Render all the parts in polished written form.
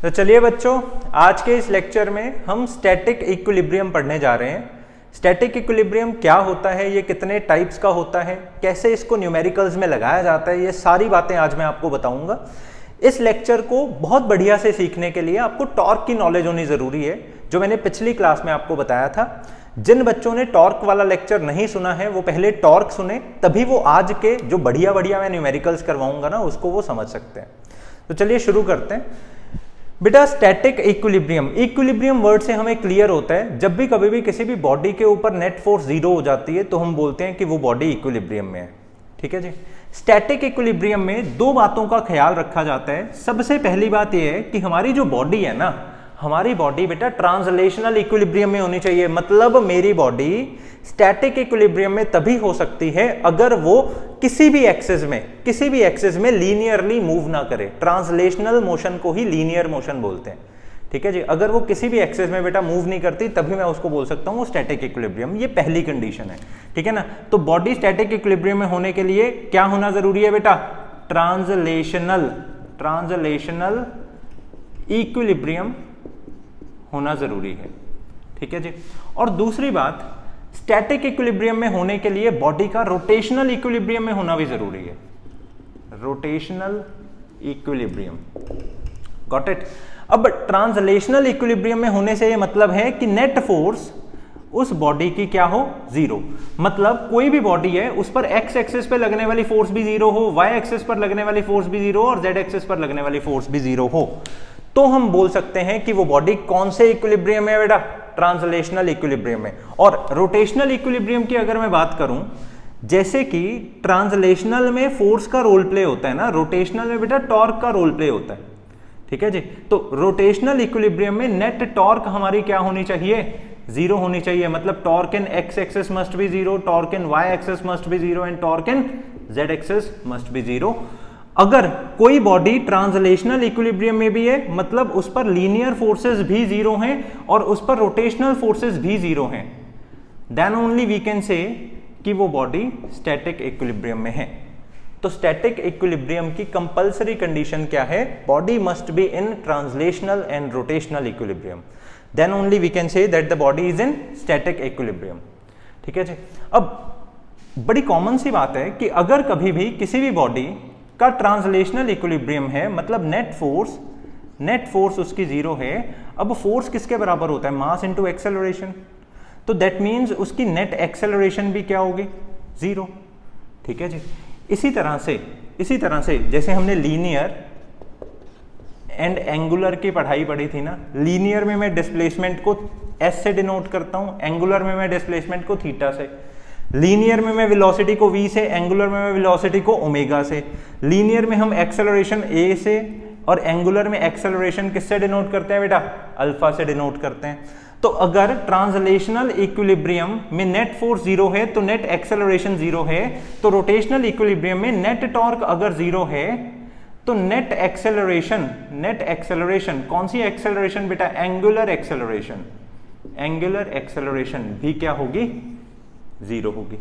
तो चलिए बच्चों, आज के इस लेक्चर में हम स्टैटिक इक्विलिब्रियम पढ़ने जा रहे हैं। स्टैटिक इक्विलिब्रियम क्या होता है, ये कितने टाइप्स का होता है, कैसे इसको न्यूमेरिकल्स में लगाया जाता है, ये सारी बातें आज मैं आपको बताऊंगा। इस लेक्चर को बहुत बढ़िया से सीखने के लिए आपको टॉर्क की नॉलेज होनी जरूरी है, जो मैंने पिछली क्लास में आपको बताया था। जिन बच्चों ने टॉर्क वाला लेक्चर नहीं सुना है वो पहले टॉर्क सुने, तभी वो आज के जो बढ़िया बढ़िया मैं न्यूमेरिकल्स करवाऊंगा ना उसको वो समझ सकते हैं। तो चलिए शुरू करते हैं। बेटा, स्टैटिक इक्विलिब्रियम, इक्विलिब्रियम वर्ड से हमें क्लियर होता है जब भी कभी भी किसी भी बॉडी के ऊपर नेट फोर्स जीरो हो जाती है तो हम बोलते हैं कि वो बॉडी इक्विलिब्रियम में है। ठीक है जी। स्टैटिक इक्विलिब्रियम में दो बातों का ख्याल रखा जाता है। सबसे पहली बात यह है कि हमारी जो बॉडी है ना, हमारी बॉडी बेटा ट्रांसलेशनल इक्विलिब्रियम में होनी चाहिए। मतलब मेरी बॉडी स्टैटिक इक्विलिब्रियम में तभी हो सकती है अगर वो किसी भी एक्सिस में लीनियरली मूव ना करे। ट्रांसलेशनल मोशन को ही लीनियर मोशन बोलते हैं। ठीक है जी। अगर वो किसी भी एक्सिस में बेटा मूव नहीं करती तभी मैं उसको बोल सकता हूँ स्टैटिक इक्विलिब्रियम। ये पहली कंडीशन है। ठीक है ना। तो बॉडी स्टैटिक इक्विलिब्रियम में होने के लिए क्या होना जरूरी है बेटा? ट्रांसलेशनल इक्विलिब्रियम होना जरूरी है। ठीक है जी। और दूसरी बात, स्टैटिक इक्विलिब्रियम में होने के लिए बॉडी का रोटेशनल इक्विलिब्रियम में होना भी जरूरी है। Rotational equilibrium, got it. अब ट्रांसलेशनल इक्विलिब्रियम में होने से ये मतलब है कि नेट फोर्स उस बॉडी की क्या हो? जीरो। मतलब कोई भी बॉडी है उस पर एक्स एक्सिस पे लगने वाली फोर्स भी जीरो हो, वाई एक्सिस पर लगने वाली फोर्स भी जीरो और जेड एक्सिस पर लगने वाली फोर्स भी जीरो हो, तो हम बोल सकते हैं कि वो बॉडी कौन से इक्विलिब्रियम में है बेटा? ट्रांसलेशनल इक्विलिब्रियम में। और रोटेशनल इक्विलिब्रियम की अगर मैं बात करूं, जैसे कि ट्रांसलेशनल में फोर्स का रोल प्ले होता है ना, रोटेशनल में बेटा टॉर्क का रोल प्ले होता है। ठीक है जी। तो रोटेशनल इक्विलिब्रियम में नेट टॉर्क हमारी क्या होनी चाहिए? जीरो होनी चाहिए। मतलब torque in X axis must be zero, torque in Y axis must be zero and torque in Z axis must be zero. अगर कोई बॉडी ट्रांसलेशनल इक्विलिब्रियम में भी है, मतलब उस पर लीनियर फोर्सेस भी जीरो हैं और उस पर रोटेशनल फोर्सेस भी जीरो हैं, then only we can say कि वो बॉडी स्टैटिक इक्विलिब्रियम में है। तो स्टैटिक इक्विलिब्रियम की कंपल्सरी कंडीशन क्या है? Body must be in translational and rotational equilibrium, then only we can say that the body is in static equilibrium. ठीक है जी। अब बड़ी कॉमन सी बात है कि अगर कभी भी किसी भी बॉडी का ट्रांसलेशनल इक्विलिब्रियम है, मतलब नेट फोर्स उसकी जीरो है। अब फोर्स किसके बराबर होता है? Mass into acceleration. तो दैट मींस उसकी नेट एक्सेलरेशन भी क्या होगी? जीरो। ठीक है जी। इसी तरह से जैसे हमने लीनियर एंड एंगुलर की पढ़ाई पढ़ी थी ना, लीनियर में मैं डिस्प्लेसमेंट को एस से डिनोट करता हूं, एंगुलर में मैं डिस्प्लेसमेंट को थीटा से। लीनियर में मैं वेलोसिटी को v से, एंगुलर में मैं वेलोसिटी को ओमेगा से। लीनियर में हम एक्सेलरेशन a से और एंगुलर में एक्सेलरेशन किससे डिनोट करते हैं बेटा? अल्फा से डिनोट करते हैं। तो अगर ट्रांसलेशनल इक्विलिब्रियम में नेट फोर्स जीरो है तो नेट एक्सेलरेशन जीरो है। तो रोटेशनल इक्विलिब्रियम में नेट टॉर्क अगर जीरो है तो नेट एक्सेलरेशन कौन सी एक्सेलरेशन बेटा? एंगुलर एक्सेलरेशन भी क्या होगी? जीरो होगी।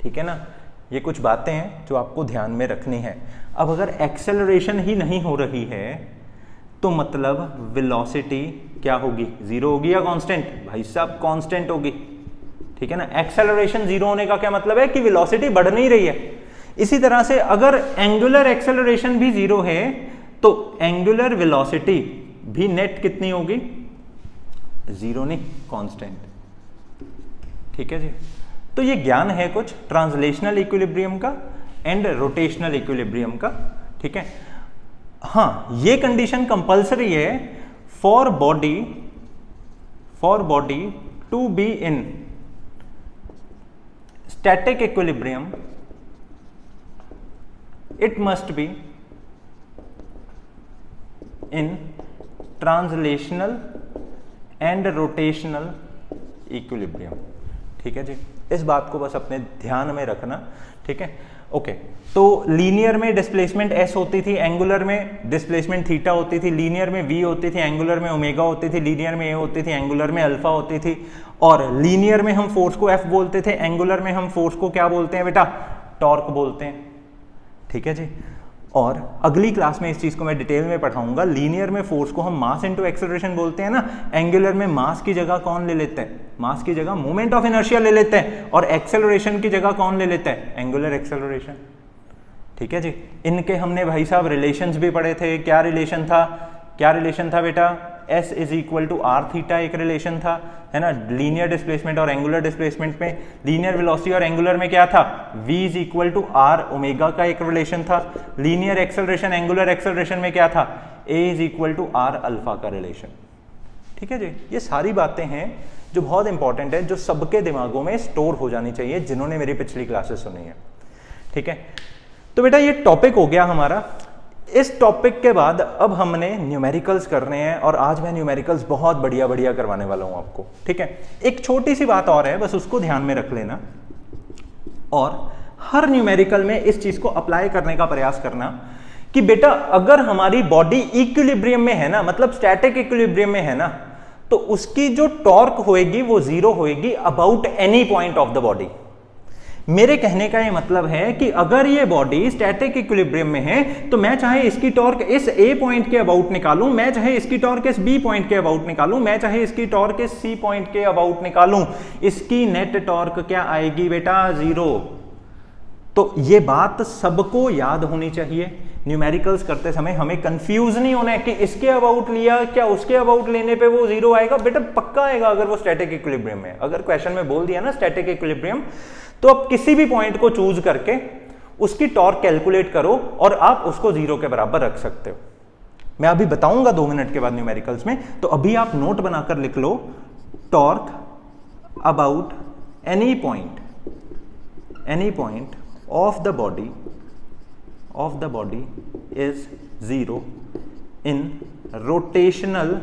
ठीक है ना। ये कुछ बातें हैं जो आपको ध्यान में रखनी है। अब अगर एक्सेलरेशन ही नहीं हो रही है तो मतलब वेलोसिटी क्या होगी? जीरो होगी या कांस्टेंट? भाई साहब कांस्टेंट होगी। ठीक है ना। एक्सेलरेशन जीरो होने का क्या मतलब है? कि वेलोसिटी बढ़ नहीं रही है। इसी तरह से अगर एंगुलर एक्सेलरेशन भी जीरो है तो एंगुलर वेलोसिटी भी नेट कितनी होगी? जीरो नहीं, कांस्टेंट। ठीक है जी। तो ये ज्ञान है कुछ ट्रांसलेशनल इक्विलिब्रियम का एंड रोटेशनल इक्विलिब्रियम का। ठीक है। हाँ, ये कंडीशन कंपल्सरी है for body to be in static equilibrium, it must be in translational and rotational equilibrium. ठीक है जी। इस बात को बस अपने ध्यान में रखना। ठीक है। ओके। तो लीनियर में डिस्प्लेसमेंट s होती थी, एंगुलर में डिस्प्लेसमेंट थीटा होती थी, लीनियर में v होती थी, एंगुलर में ओमेगा होती थी, लीनियर में a होती थी, एंगुलर में अल्फा होती थी। और लीनियर में हम फोर्स को f बोलते थे, एंगुलर में हम फोर्स को क्या बोलते हैं बेटा? टॉर्क बोलते हैं। ठीक है जी। और अगली क्लास में इस चीज को मैं डिटेल में पढ़ाऊंगा। लीनियर में फोर्स को हम मास इनटू एक्सेलरेशन बोलते हैं ना, एंगुलर में मास की जगह कौन ले लेते हैं, मास की जगह मोमेंट ऑफ इनर्शिया ले लेते हैं, और एक्सेलरेशन की जगह कौन ले लेते हैं, एंगुलर एक्सेलरेशन। ठीक है जी, इनके हमने भाई साहब रिलेशंस भी पढ़े थे। क्या रिलेशन था, क्या रिलेशन था बेटा, S is equal to R theta एक रिलेशन था, है ना, लीनियर डिस्प्लेसमेंट और एंगुलर डिस्प्लेसमेंट में। लीनियर वेलोसिटी और एंगुलर में क्या था, V is equal to R omega का एक रिलेशन था। लीनियर एक्सेलरेशन एंगुलर एक्सेलरेशन में क्या था, A is equal to R alpha का रिलेशन। ठीक है जी, ये सारी बातें हैं जो बहुत इंपॉर्टेंट है, जो सबके दिमागों में स्टोर हो जानी चाहिए जिन्होंने मेरी पिछली क्लासेस सुनी है। ठीक है, तो बेटा ये टॉपिक हो गया हमारा। इस टॉपिक के बाद अब हमने न्यूमेरिकल्स करने हैं, और आज मैं न्यूमेरिकल्स बहुत बढ़िया बढ़िया करवाने वाला हूं आपको। ठीक है, एक छोटी सी बात और है, बस उसको ध्यान में रख लेना, और हर न्यूमेरिकल में इस चीज को अप्लाई करने का प्रयास करना कि बेटा अगर हमारी बॉडी इक्विलिब्रियम में है ना, मतलब स्टैटिक इक्विलिब्रियम में है ना, तो उसकी जो टॉर्क होएगी वो जीरो होएगी about any point of the body. मेरे कहने का ये मतलब है कि अगर ये बॉडी स्टैटिक इक्विलिब्रियम में है तो मैं चाहे इसकी टॉर्क इस A पॉइंट के अबाउट निकालूं, मैं चाहे इसकी टॉर्क इस B पॉइंट के अबाउट निकालूं, मैं चाहे इसकी टॉर्क इस C पॉइंट के अबाउट निकालूं, इसकी नेट टॉर्क क्या आएगी बेटा, जीरो। तो ये बात सबको याद होनी चाहिए। न्यूमेरिकल्स करते समय हमें कंफ्यूज नहीं होना है कि इसके अबाउट लिया क्या उसके अबाउट लेने पे वो जीरो आएगा। बेटा पक्का आएगा अगर वो स्टैटिक इक्विलिब्रियम में। अगर क्वेश्चन में बोल दिया ना स्टैटिक इक्विलिब्रियम, तो आप किसी भी पॉइंट को चूज करके उसकी टॉर्क कैलकुलेट करो और आप उसको जीरो के बराबर रख सकते हो। मैं अभी बताऊंगा 2 मिनट के बाद न्यूमेरिकल्स में, तो अभी आप नोट बनाकर लिख लो, torque about any point of the body is zero in rotational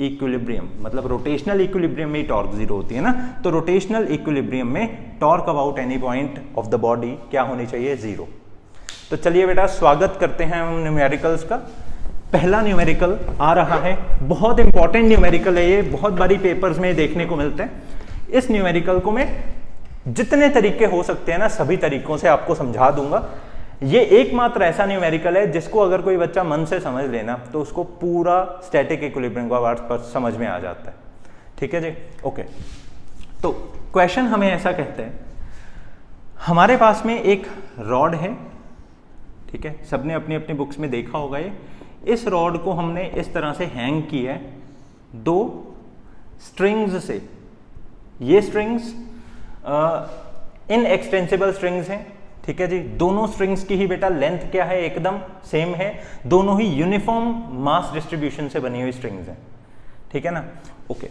equilibrium. मतलब रोटेशनल इक्विलिब्रियम में टॉर्क जीरो होती है ना, तो रोटेशनल इक्विलिब्रियम में torque about any point of the body क्या होनी चाहिए, जीरो। तो चलिए बेटा स्वागत करते हैं हम न्यूमेरिकल्स का। पहला न्यूमेरिकल आ रहा है, बहुत इंपॉर्टेंट न्यूमेरिकल है ये, बहुत बारी पेपर्स में देखने को मिलते हैं। इस न्यूमेरिकल को मैं जितने तरीके हो सकते हैं ना सभी तरीकों से आपको समझा दूंगा। ये एकमात्र ऐसा न्यूमेरिकल है जिसको अगर कोई बच्चा मन से समझ लेना तो उसको पूरा स्टैटिक इक्विलिब्रियम का वर्ड समझ में आ जाता है। ठीक है जी, ओके। तो क्वेश्चन हमें ऐसा कहते हैं, हमारे पास में एक रॉड है, ठीक है, सबने अपनी अपनी बुक्स में देखा होगा ये। इस रॉड को हमने इस तरह से हैंग किया है 2 स्ट्रिंग्स से। ये स्ट्रिंग्स इनएक्सटेंसिबल स्ट्रिंग्स हैं, ठीक है जी। दोनों स्ट्रिंग्स की ही बेटा लेंथ क्या है, एकदम सेम है, दोनों ही यूनिफॉर्म मास डिस्ट्रीब्यूशन से बनी हुई स्ट्रिंग्स हैं, ठीक है ना, ओके।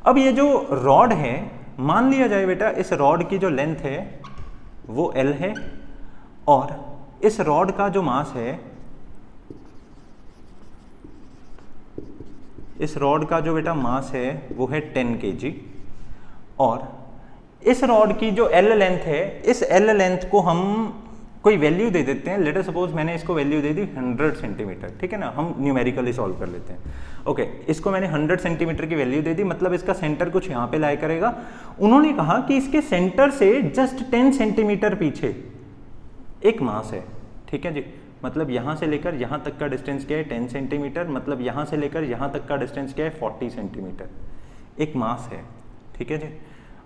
अब ये जो रॉड है, मान लिया जाए बेटा इस रॉड की जो लेंथ है वो L है, और इस रॉड का जो मास है, इस रॉड का जो बेटा मास है वो है 10 kg, और इस रॉड की जो L लेंथ है, इस L लेंथ को हम कोई वैल्यू दे देते हैं। लेट अस सपोज मैंने इसको वैल्यू दे दी 100 सेंटीमीटर, ठीक है ना, हम न्यूमेरिकली सॉल्व कर लेते हैं। ओके, इसको मैंने 100 सेंटीमीटर की वैल्यू दे दी, मतलब इसका सेंटर कुछ यहाँ पे लाई करेगा। उन्होंने कहा कि इसके सेंटर से जस्ट 10 सेंटीमीटर पीछे एक मास है, ठीक है जी। मतलब यहाँ से लेकर यहाँ तक का डिस्टेंस क्या है, 10 सेंटीमीटर, मतलब यहाँ से लेकर यहाँ तक का डिस्टेंस क्या है, 40 सेंटीमीटर, एक मास है, ठीक है जी,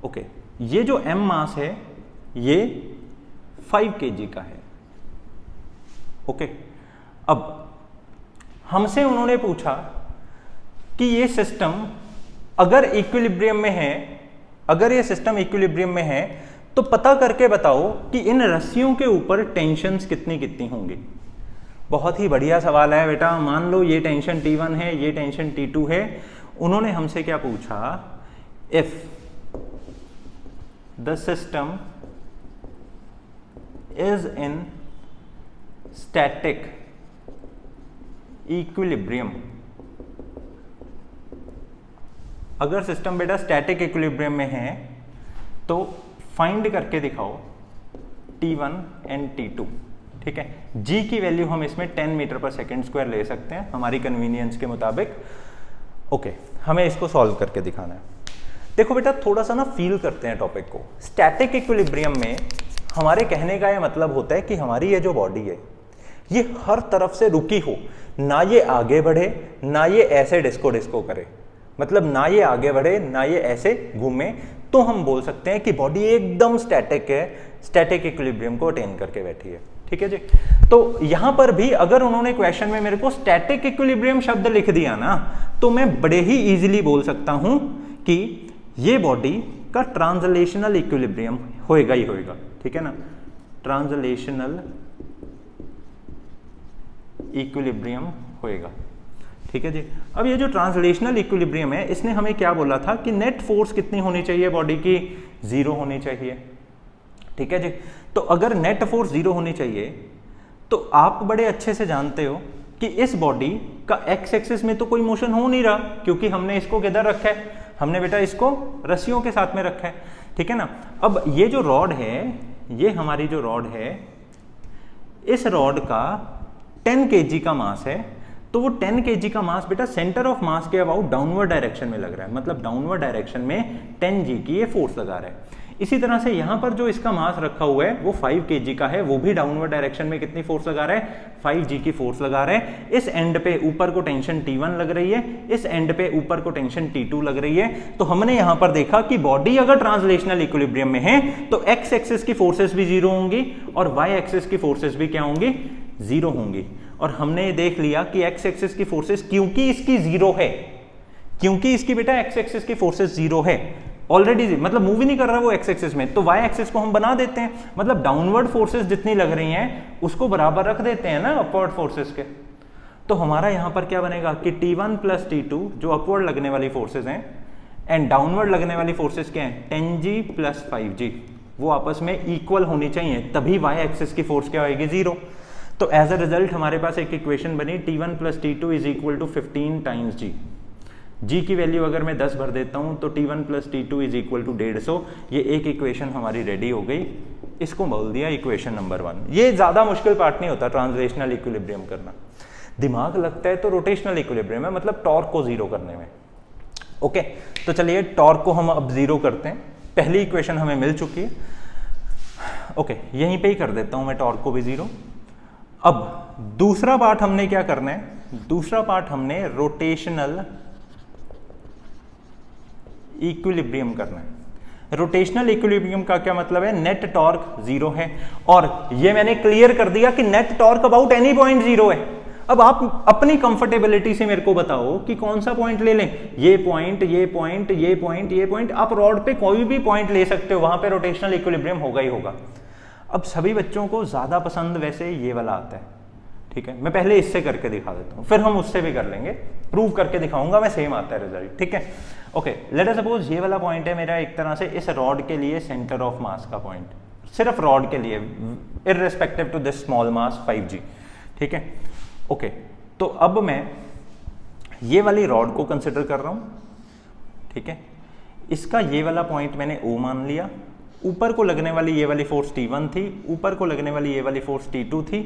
ओके। ये जो m मास है ये 5 kg का है, ओके। अब हमसे उन्होंने पूछा कि ये सिस्टम अगर इक्विलिब्रियम में है, अगर ये सिस्टम इक्विलिब्रियम में है तो पता करके बताओ कि इन रस्सियों के ऊपर टेंशन्स कितनी कितनी होंगी। बहुत ही बढ़िया सवाल है बेटा। मान लो ये टेंशन T1 है, ये टेंशन T2 है। उन्होंने हमसे क्या पूछा, if the system is in static equilibrium, अगर सिस्टम बेटा स्टैटिक इक्विलिब्रियम में है तो फाइंड करके दिखाओ T1 एंड T2, ठीक है। G की वैल्यू हम इसमें 10 मीटर पर सेकेंड स्क्वायर ले सकते हैं हमारी कन्वीनियंस के मुताबिक, ओके। हमें इसको सॉल्व करके दिखाना है। देखो बेटा थोड़ा सा ना फील करते हैं टॉपिक को। स्टैटिक इक्विलिब्रियम में हमारे कहने का ये मतलब होता है कि हमारी ये जो बॉडी है ये हर तरफ से रुकी हो, ना ये आगे बढ़े ना ये ऐसे डिस्को डिस्को करे, मतलब ना ये आगे बढ़े ना ये ऐसे घूमे, तो हम बोल सकते हैं कि बॉडी एकदम स्टैटिक है, स्टैटिक इक्विलिब्रियम को अटेन करके बैठी है। ठीक है जी। तो यहां पर भी अगर उन्होंने क्वेश्चन में मेरे को स्टैटिक इक्विलिब्रियम शब्द लिख दिया ना, तो मैं बड़े ही इजीली बोल सकता हूं कि ये बॉडी का ट्रांसलेशनल इक्विलिब्रियम होएगा ही होएगा। ठीक है ना, ट्रांसलेशनल इक्विलिब्रियम होएगा। ठीक है जी। अब ये जो ट्रांसलेशनल इक्विलिब्रियम है, इसने हमें क्या बोला था कि नेट फोर्स कितनी होनी चाहिए बॉडी की, 0 होनी चाहिए। ठीक है जी। तो अगर नेट फोर्स 0 होनी चाहिए, तो आप बड़े अच्छे से जानते हो कि इस बॉडी का एक्स एक्सिस में तो कोई मोशन हो नहीं रहा, क्योंकि हमने इसको किधर रखा है, हमने बेटा इसको रस्सियों के साथ में रखा है। ठीक है ना। अब ये जो रॉड है, ये हमारी जो रॉड है, इस रॉड का 10 kg का मास है, तो वो 10 kg का मास बेटा सेंटर ऑफ मास के अबाउट डाउनवर्ड डायरेक्शन में लग रहा है, मतलब डाउनवर्ड डायरेक्शन में 10 g की ये फोर्स लगा रहा है। इसी तरह से यहां पर जो इसका मास रखा हुआ है वो 5 kg का है, वो भी डाउनवर्ड डायरेक्शन में कितनी फोर्स लगा रहा है, 5 g की फोर्स लगा रहा है। इस एंड पे ऊपर को टेंशन T1 लग रही है, इस एंड पे ऊपर को टेंशन T2 लग रही है। तो हमने यहां पर देखा कि बॉडी अगर ट्रांसलेशनल इक्विलिब्रियम में है तो एक्स एक्सिस की फोर्सेस भी 0 होंगी और वाई एक्सिस की फोर्सेस भी क्या होंगी, 0 होंगी। और हमने ये देख लिया कि एक्स एक्सिस की फोर्सेस, क्योंकि इसकी 0 है, क्योंकि इसकी बेटा एक्स एक्सिस की फोर्सेस 0 है ऑलरेडी, मतलब मूव ही नहीं कर रहा वो एक्स एक्सिस में, तो वाई एक्सिस को हम बना देते हैं, मतलब डाउनवर्ड फोर्सेस जितनी लग रही हैं उसको बराबर रख देते हैं ना अपवर्ड फोर्सेस के। तो हमारा यहां पर क्या बनेगा कि T1 प्लस T2 जो अपवर्ड लगने वाली फोर्सेस हैं एंड डाउनवर्ड लगने वाली फोर्सेस क्या है, 10G प्लस 5G, वो आपस में इक्वल होनी चाहिए, तभी वाई एक्सिस की फोर्स क्या होगी, 0। तो एज अ रिजल्ट हमारे पास एक इक्वेशन बनी, T1 plus T2 is equal to 15 times G। G की वैल्यू अगर मैं 10 भर देता हूं तो T1 plus T2 is equal to 150। ये एक इक्वेशन हमारी रेडी हो गई, इसको बोल दिया इक्वेशन नंबर 1। ये ज्यादा मुश्किल पार्ट नहीं होता ट्रांसलेशनल इक्विलिब्रियम करना, दिमाग लगता है तो रोटेशनल इक्विलिब्रियम है, मतलब टॉर्क को 0 करने में। ओके, तो चलिए टॉर्क को हम अब 0 करते हैं। पहली इक्वेशन हमें मिल चुकी है, ओके यहीं पे ही कर देता हूं मैं टॉर्क को भी 0। अब दूसरा पार्ट हमने क्या करना है, दूसरा पार्ट हमने रोटेशनल इक्विलिब्रियम करना है। रोटेशनल इक्विलिब्रियम का क्या मतलब है, नेट टॉर्क 0 है, और ये मैंने क्लियर कर दिया कि net torque about any point 0 है। अब आप अपनी कंफर्टेबिलिटी से मेरे को बताओ कि कौन सा पॉइंट ले लें, ये पॉइंट, ये पॉइंट, ये पॉइंट, ये पॉइंट, आप रॉड पे कोई भी पॉइंट ले सकते हो, वहां पे रोटेशनल इक्विलिब्रियम होगा ही होगा। अब सभी बच्चों को ज्यादा पसंद वैसे ये वाला आता है, ठीक है, मैं पहले इससे करके दिखा देता हूं, फिर हम उससे भी कर लेंगे, प्रूव करके दिखाऊंगा मैं, सेम आता है रिजल्ट। ठीक है, ओके लेट अस सपोज ये वाला पॉइंट है मेरा एक तरह से इस रॉड के लिए सेंटर ऑफ मास का पॉइंट, सिर्फ रॉड के लिए, irrespective to this small mass 5G। ठीक है, ओके तो अब मैं ये वाली रॉड को कंसिडर कर रहा हूं, ठीक है, इसका ये वाला पॉइंट मैंने O मान लिया, ऊपर को लगने वाली ये वाली फोर्स T1 थी, ऊपर को लगने वाली ये वाली फोर्स T2 थी,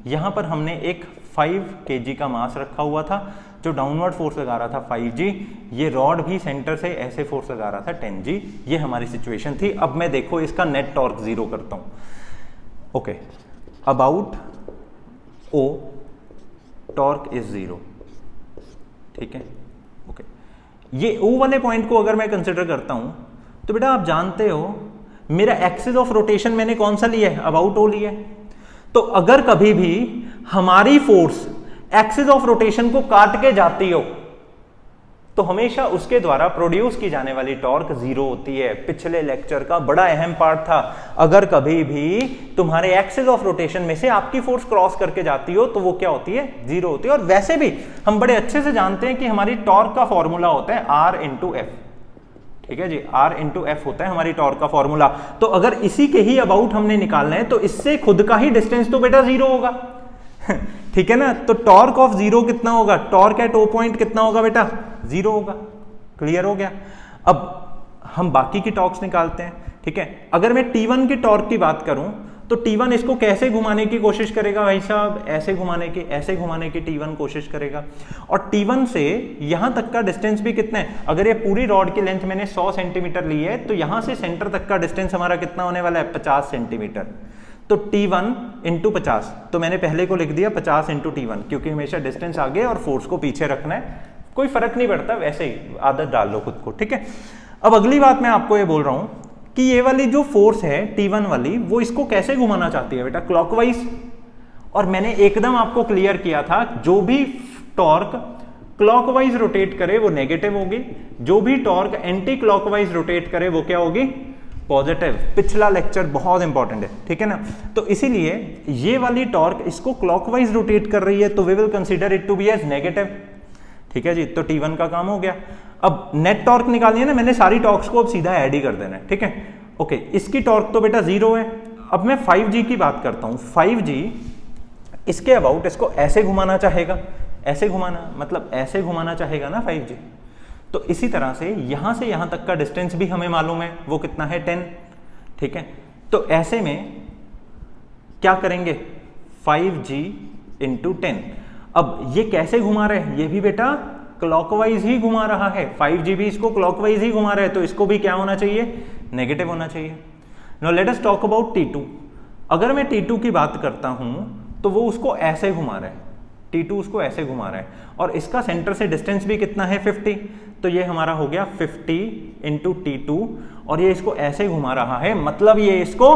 यहां पर हमने एक 5 kg का मास रखा हुआ था जो डाउनवर्ड फोर्स लगा रहा था 5G, ये रॉड भी सेंटर से ऐसे फोर्स लगा रहा था 10G। ये हमारी सिचुएशन थी। अब मैं देखो इसका नेट टॉर्क 0 करता हूं, okay about O torque is 0, ठीक है, ओके ये O वाले पॉइंट को अगर मैं कंसिडर करता हूं तो बेटा आप जानते हो मेरा एक्सिस ऑफ रोटेशन मैंने कौन सा लिया है, अबाउट O लिया है। तो अगर कभी भी हमारी फोर्स एक्सिस ऑफ रोटेशन को काट के जाती हो तो हमेशा उसके द्वारा प्रोड्यूस की जाने वाली टॉर्क 0 होती है। पिछले लेक्चर का बड़ा अहम पार्ट था, अगर कभी भी तुम्हारे एक्सिस ऑफ रोटेशन में से आपकी फोर्स क्रॉस करके जाती हो तो वो क्या होती है, 0 होती है। और वैसे भी हम बड़े अच्छे से जानते हैं कि हमारी टॉर्क का फॉर्मूला होता है R इंटू एफ, ठीक है जी, R इंटू एफ होता है हमारी टॉर्क का फॉर्मूला। तो अगर इसी के ही अबाउट हमने निकालना है तो इससे खुद का ही डिस्टेंस तो बेटा 0 होगा ठीक है ना। तो टॉर्क ऑफ 0 कितना होगा, टॉर्क एट O पॉइंट कितना होगा बेटा, 0 होगा। क्लियर हो गया। अब हम बाकी की टॉर्क्स निकालते हैं, ठीक है। अगर मैं T1 की टॉर्क की बात करूं तो T1 इसको कैसे घुमाने की कोशिश करेगा भाई साहब, ऐसे घुमाने की, ऐसे घुमाने की T1 कोशिश करेगा। और T1 से यहां तक का डिस्टेंस भी कितना है, अगर ये पूरी रॉड की लेंथ मैंने 100 सेंटीमीटर ली है तो यहां से सेंटर तक का डिस्टेंस हमारा कितना होने वाला है, 50 सेंटीमीटर। तो T1 इंटू 50, तो मैंने पहले को लिख दिया 50 इंटू T1, क्योंकि हमेशा डिस्टेंस आगे और फोर्स को पीछे रखना है, कोई फर्क नहीं पड़ता, वैसे ही आदत डाल लो खुद को, ठीक है। अब अगली बात मैं आपको ये बोल रहा हूं कि ये वाली जो फोर्स है T1 वाली, वो इसको कैसे घुमाना चाहती है बेटा, क्लॉकवाइज। और मैंने एकदम आपको क्लियर किया था, जो भी टॉर्क क्लॉकवाइज रोटेट करे वो नेगेटिव होगी, जो भी टॉर्क एंटी क्लॉकवाइज रोटेट करे वो क्या होगी, पॉजिटिव। पिछला लेक्चर बहुत इंपॉर्टेंट है, ठीक है ना। तो इसीलिए ये वाली टॉर्क इसको क्लॉकवाइज रोटेट कर रही है, तो we will consider it to be as negative, ठीक है जी। तो T1 का काम हो गया। अब नेट टॉर्क निकालनी है ना, मैंने सारी टॉर्क्स को अब सीधा ऐड ही कर देना है, ठीक है। ओके, इसकी टॉर्क तो बेटा 0 है। अब मैं 5G की बात करता हूं। 5G इसके अबाउट इसको ऐसे घुमाना चाहेगा, ऐसे घुमाना, मतलब ऐसे घुमाना चाहेगा ना 5G। तो इसी तरह से यहां तक का डिस्टेंस भी हमें मालूम है, वो कितना है 10, ठीक है। तो ऐसे में क्या करेंगे, 5G इंटू 10। अब ये कैसे घुमा रहे हैं, ये भी बेटा क्लॉकवाइज ही घुमा रहा है, 5G भी इसको क्लॉकवाइज ही घुमा रहे हैं, तो इसको भी क्या होना चाहिए, नेगेटिव होना चाहिए। Now let us talk about T2। अगर मैं T2 की बात करता हूं तो वो उसको ऐसे घुमा रहा है, T2 उसको ऐसे घुमा रहा है, और इसका सेंटर से डिस्टेंस भी कितना है 50, तो ये हमारा हो गया 50 इंटू T2, और ये इसको ऐसे घुमा रहा है, मतलब ये इसको,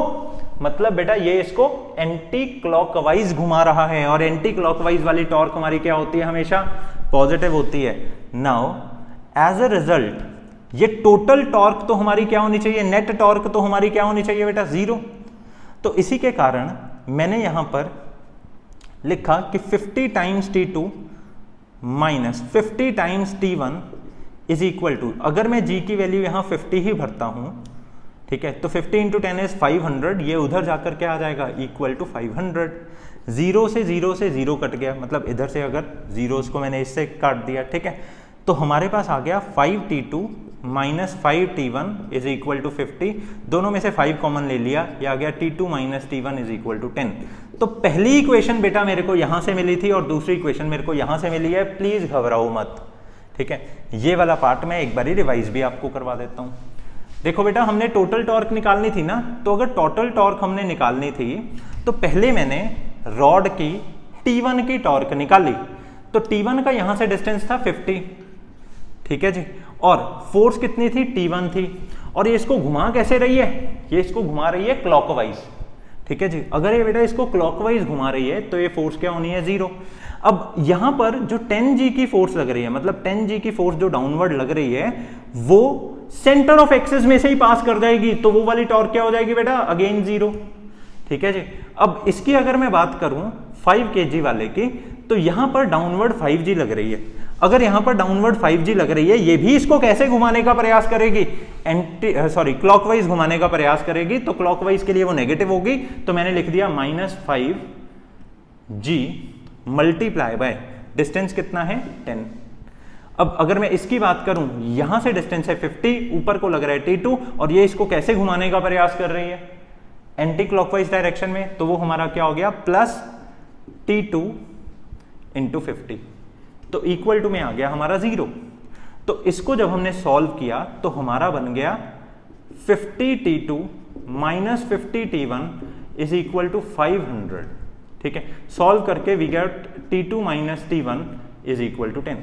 मतलब बेटा ये इसको एंटी क्लॉकवाइज घुमा रहा है, और एंटी क्लॉकवाइज वाली टॉर्क हमारी क्या होती है, हमेशा पॉजिटिव होती है। नाउ एज अ रिजल्ट ये टोटल टॉर्क तो हमारी क्या होनी चाहिए, नेट टॉर्क तो हमारी क्या होनी चाहिए बेटा, 0। तो इसी के कारण मैंने यहां पर लिखा कि 50 times T2 minus 50 times T1 is equal to, अगर मैं G की वैल्यू यहां 50 ही भरता हूं, ठीक है, तो 50 इंटू 10 इज 500, ये उधर जाकर क्या आ जाएगा, इक्वल टू 500। 0 से 0 कट गया, मतलब इधर से अगर जीरोस को मैंने इससे काट दिया, ठीक है, तो हमारे पास आ गया 5T2 minus 5T1 is equal to 50। दोनों में से 5 कॉमन ले लिया, ये आ गया T2 minus T1 is equal to 10। तो पहली इक्वेशन बेटा मेरे को यहां से मिली थी और दूसरी इक्वेशन मेरे को यहां से मिली है, प्लीज घबराओ मत, ठीक है। ये वाला पार्ट मैं एक बार रिवाइज भी आपको करवा देता हूं। देखो बेटा, हमने टोटल टॉर्क निकालनी थी ना, तो अगर टोटल टॉर्क हमने निकालनी थी तो पहले मैंने रॉड की T1 की टॉर्क निकाली, तो T1 का यहां से डिस्टेंस था 50, ठीक है जी, और फोर्स कितनी थी, T1 थी, और ये इसको घुमा कैसे रही है, ये इसको घुमा रही है क्लॉकवाइज, ठीक है जी। अगर ये बेटा इसको क्लॉकवाइज घुमा रही है तो ये फोर्स क्या होनी है, 0। अब यहां पर जो 10G की फोर्स लग रही है, मतलब 10G की फोर्स जो डाउनवर्ड लग रही है, वो सेंटर ऑफ एक्सिस में से ही पास कर जाएगी, तो वो वाली टॉर्क क्या हो जाएगी बेटा, अगेन 0, ठीक है जी। अब इसकी अगर मैं बात करूं 5 kg वाले की, तो यहां पर डाउनवर्ड 5G लग रही है। अगर यहां पर डाउनवर्ड 5G लग रही है, ये भी इसको कैसे घुमाने का प्रयास करेगी, क्लॉकवाइज घुमाने का प्रयास करेगी, तो क्लॉकवाइज के लिए वो नेगेटिव होगी, तो मैंने लिख दिया -5G मल्टीप्लाई बाय डिस्टेंस कितना है, 10। अब अगर मैं इसकी बात करूं, यहां से डिस्टेंस है 50, ऊपर को लग रहा है T2, और ये इसको कैसे घुमाने का प्रयास कर रही है, एंटी क्लॉकवाइज डायरेक्शन में, तो वो हमारा क्या हो गया, प्लस T2 इंटू 50, तो इक्वल टू में आ गया हमारा 0। तो इसको जब हमने सॉल्व किया तो हमारा बन गया 50T2 minus 50T1 is equal to 500, ठीक है। सॉल्व करके we get T2 minus T1 is equal to 10,